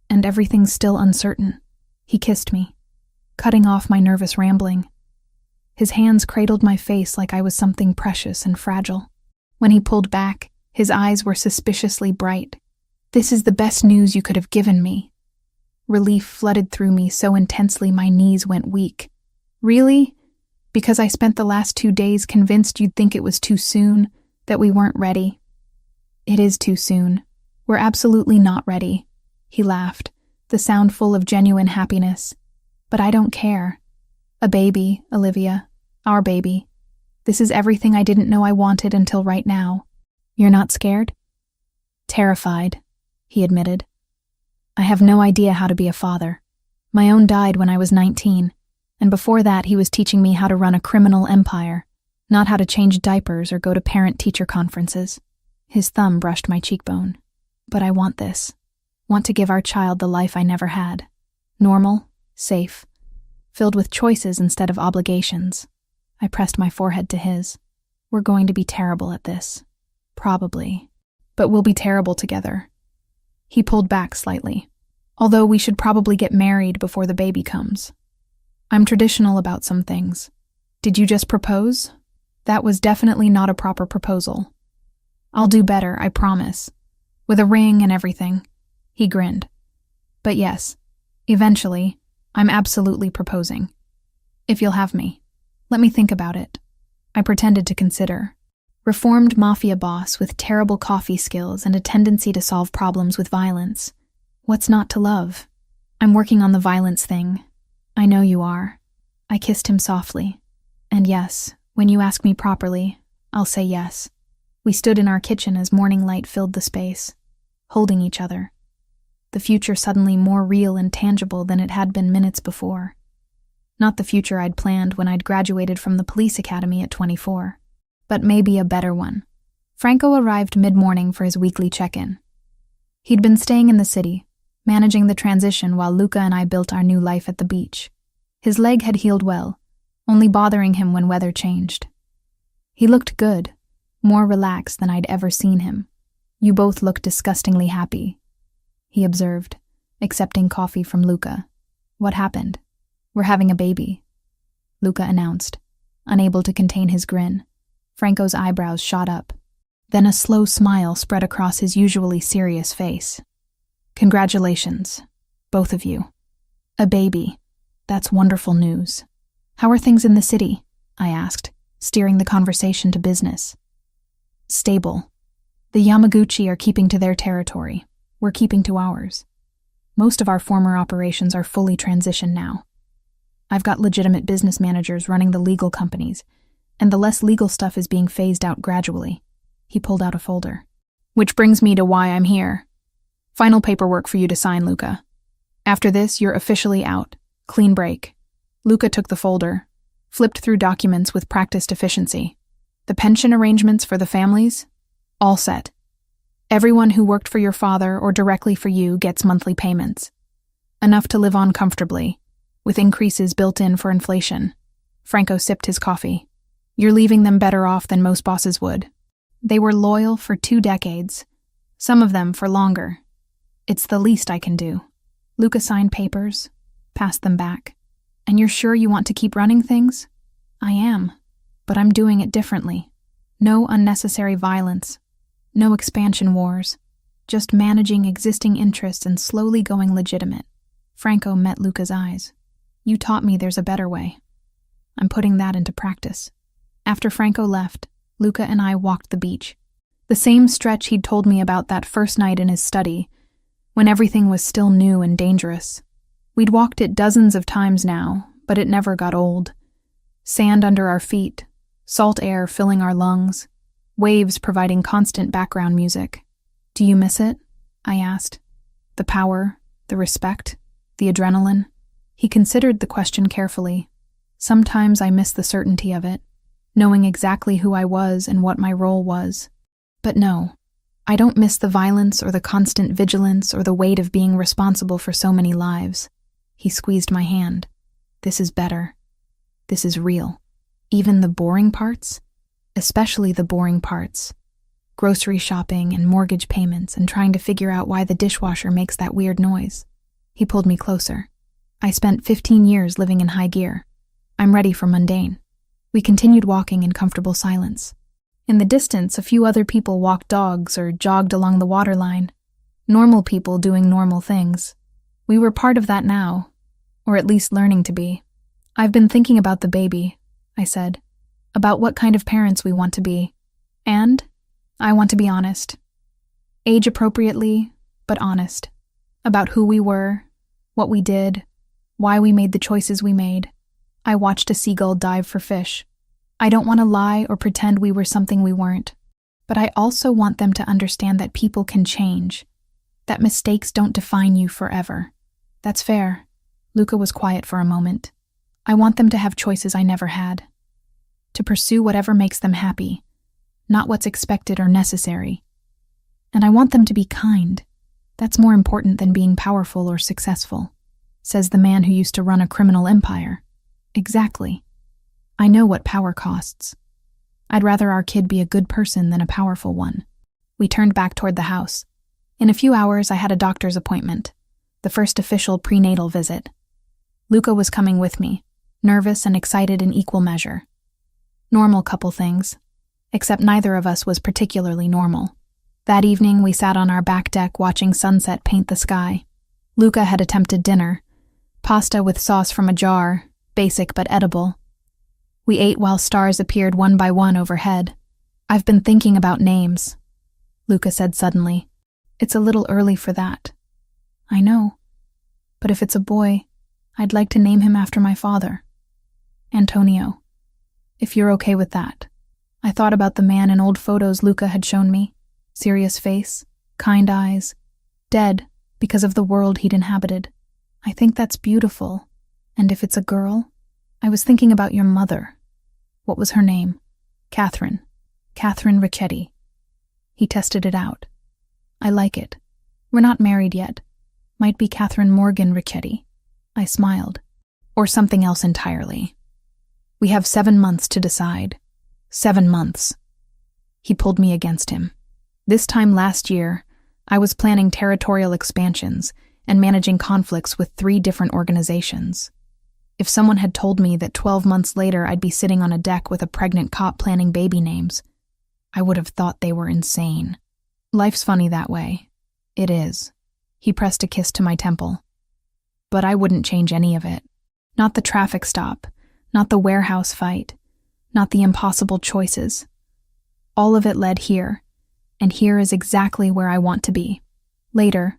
and everything's still uncertain." He kissed me, cutting off my nervous rambling. His hands cradled my face like I was something precious and fragile. When he pulled back, his eyes were suspiciously bright. "This is the best news you could have given me." Relief flooded through me so intensely my knees went weak. "Really? Because I spent the last 2 days convinced you'd think it was too soon, that we weren't ready." "It is too soon. We're absolutely not ready." He laughed, the sound full of genuine happiness. "But I don't care. A baby, Olivia. Our baby. This is everything I didn't know I wanted until right now." "You're not scared?" "Terrified," he admitted. "I have no idea how to be a father. My own died when I was 19, and before that he was teaching me how to run a criminal empire, not how to change diapers or go to parent-teacher conferences." His thumb brushed my cheekbone. "But I want this. Want to give our child the life I never had. Normal, safe, filled with choices instead of obligations." I pressed my forehead to his. "We're going to be terrible at this. Probably. But we'll be terrible together." He pulled back slightly. "Although we should probably get married before the baby comes. I'm traditional about some things. Did you just propose? That was definitely not a proper proposal." "I'll do better, I promise. With a ring and everything." He grinned. "But yes, eventually, I'm absolutely proposing. If you'll have me. Let me think about it." I pretended to consider. Reformed Mafia boss with terrible coffee skills and a tendency to solve problems with violence. What's not to love? "I'm working on the violence thing." "I know you are." I kissed him softly. "And yes, when you ask me properly, I'll say yes." We stood in our kitchen as morning light filled the space, holding each other. The future suddenly more real and tangible than it had been minutes before. Not the future I'd planned when I'd graduated from the police academy at 24, but maybe a better one. Franco arrived mid-morning for his weekly check-in. He'd been staying in the city, managing the transition while Luca and I built our new life at the beach. His leg had healed well, only bothering him when weather changed. He looked good, more relaxed than I'd ever seen him. "You both look disgustingly happy," he observed, accepting coffee from Luca. "What happened?" "We're having a baby," Luca announced, unable to contain his grin. Franco's eyebrows shot up. Then a slow smile spread across his usually serious face. "Congratulations, both of you. A baby. That's wonderful news. How are things in the city?" I asked, steering the conversation to business. "Stable. The Yamaguchi are keeping to their territory. We're keeping to ours. Most of our former operations are fully transitioned now. I've got legitimate business managers running the legal companies, and the less legal stuff is being phased out gradually." He pulled out a folder. "Which brings me to why I'm here. Final paperwork for you to sign, Luca. After this, you're officially out. Clean break." Luca took the folder, flipped through documents with practiced efficiency. "The pension arrangements for the families? All set. Everyone who worked for your father or directly for you gets monthly payments. Enough to live on comfortably, with increases built in for inflation. Franco sipped his coffee. You're leaving them better off than most bosses would. They were loyal for 2 decades, some of them for longer. It's the least I can do. Luca signed papers, passed them back. And you're sure you want to keep running things? I am, but I'm doing it differently. No unnecessary violence, no expansion wars, just managing existing interests and slowly going legitimate. Franco met Luca's eyes. You taught me there's a better way. I'm putting that into practice. After Franco left, Luca and I walked the beach. The same stretch he'd told me about that first night in his study, when everything was still new and dangerous. We'd walked it dozens of times now, but it never got old. Sand under our feet, salt air filling our lungs, waves providing constant background music. Do you miss it? I asked. The power, the respect, the adrenaline. He considered the question carefully. Sometimes I miss the certainty of it, knowing exactly who I was and what my role was. But no, I don't miss the violence or the constant vigilance or the weight of being responsible for so many lives. He squeezed my hand. This is better. This is real. Even the boring parts? Especially the boring parts. Grocery shopping and mortgage payments and trying to figure out why the dishwasher makes that weird noise. He pulled me closer. I spent 15 years living in high gear. I'm ready for mundane. We continued walking in comfortable silence. In the distance, a few other people walked dogs or jogged along the waterline. Normal people doing normal things. We were part of that now, or at least learning to be. I've been thinking about the baby, I said, about what kind of parents we want to be. And I want to be honest. Age appropriately, but honest. About who we were, what we did, why we made the choices we made. I watched a seagull dive for fish. I don't want to lie or pretend we were something we weren't. But I also want them to understand that people can change, that mistakes don't define you forever. That's fair. Luca was quiet for a moment. I want them to have choices I never had. To pursue whatever makes them happy, not what's expected or necessary. And I want them to be kind. That's more important than being powerful or successful, says the man who used to run a criminal empire. Exactly. I know what power costs. I'd rather our kid be a good person than a powerful one. We turned back toward the house. In a few hours, I had a doctor's appointment, the first official prenatal visit. Luca was coming with me, nervous and excited in equal measure. Normal couple things, except neither of us was particularly normal. That evening, we sat on our back deck watching sunset paint the sky. Luca had attempted dinner, pasta with sauce from a jar, basic but edible. We ate while stars appeared one by one overhead. I've been thinking about names, Luca said suddenly. It's a little early for that. I know, but if it's a boy, I'd like to name him after my father. Antonio, if you're okay with that. I thought about the man in old photos Luca had shown me. Serious face, kind eyes, dead because of the world he'd inhabited. I think that's beautiful. And if it's a girl, I was thinking about your mother. What was her name? Catherine. Catherine Ricchetti. He tested it out. I like it. We're not married yet. Might be Catherine Morgan Ricchetti. I smiled. Or something else entirely. We have 7 months to decide. 7 months. He pulled me against him. This time last year, I was planning territorial expansions and managing conflicts with 3 different organizations. If someone had told me that 12 months later I'd be sitting on a deck with a pregnant cop planning baby names, I would have thought they were insane. Life's funny that way. It is. He pressed a kiss to my temple. But I wouldn't change any of it. Not the traffic stop, not the warehouse fight, not the impossible choices. All of it led here, and here is exactly where I want to be. Later,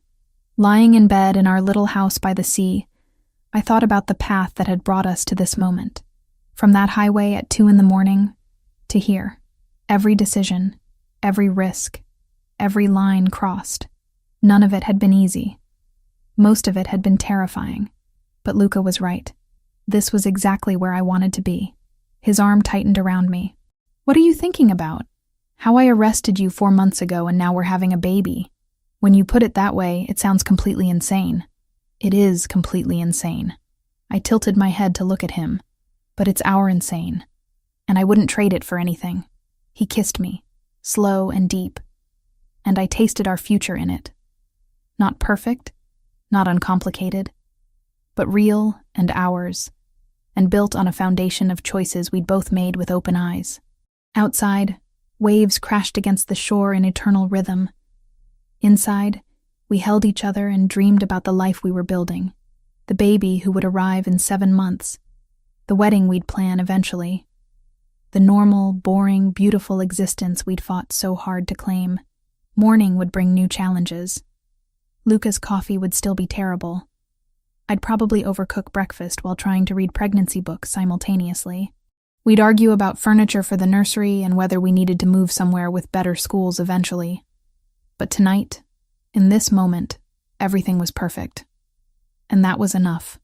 lying in bed in our little house by the sea, I thought about the path that had brought us to this moment. From that highway at 2 a.m. to here. Every decision, every risk, every line crossed. None of it had been easy. Most of it had been terrifying. But Luca was right. This was exactly where I wanted to be. His arm tightened around me. What are you thinking about? How I arrested you 4 months ago and now we're having a baby. When you put it that way, it sounds completely insane. It is completely insane. I tilted my head to look at him, but it's our insane. And I wouldn't trade it for anything. He kissed me, slow and deep, and I tasted our future in it. Not perfect, not uncomplicated, but real and ours, and built on a foundation of choices we'd both made with open eyes. Outside, waves crashed against the shore in eternal rhythm. Inside, we held each other and dreamed about the life we were building, the baby who would arrive in 7 months, the wedding we'd plan eventually, the normal, boring, beautiful existence we'd fought so hard to claim. Morning would bring new challenges. Luca's coffee would still be terrible. I'd probably overcook breakfast while trying to read pregnancy books simultaneously. We'd argue about furniture for the nursery and whether we needed to move somewhere with better schools eventually. But tonight, in this moment, everything was perfect. And that was enough.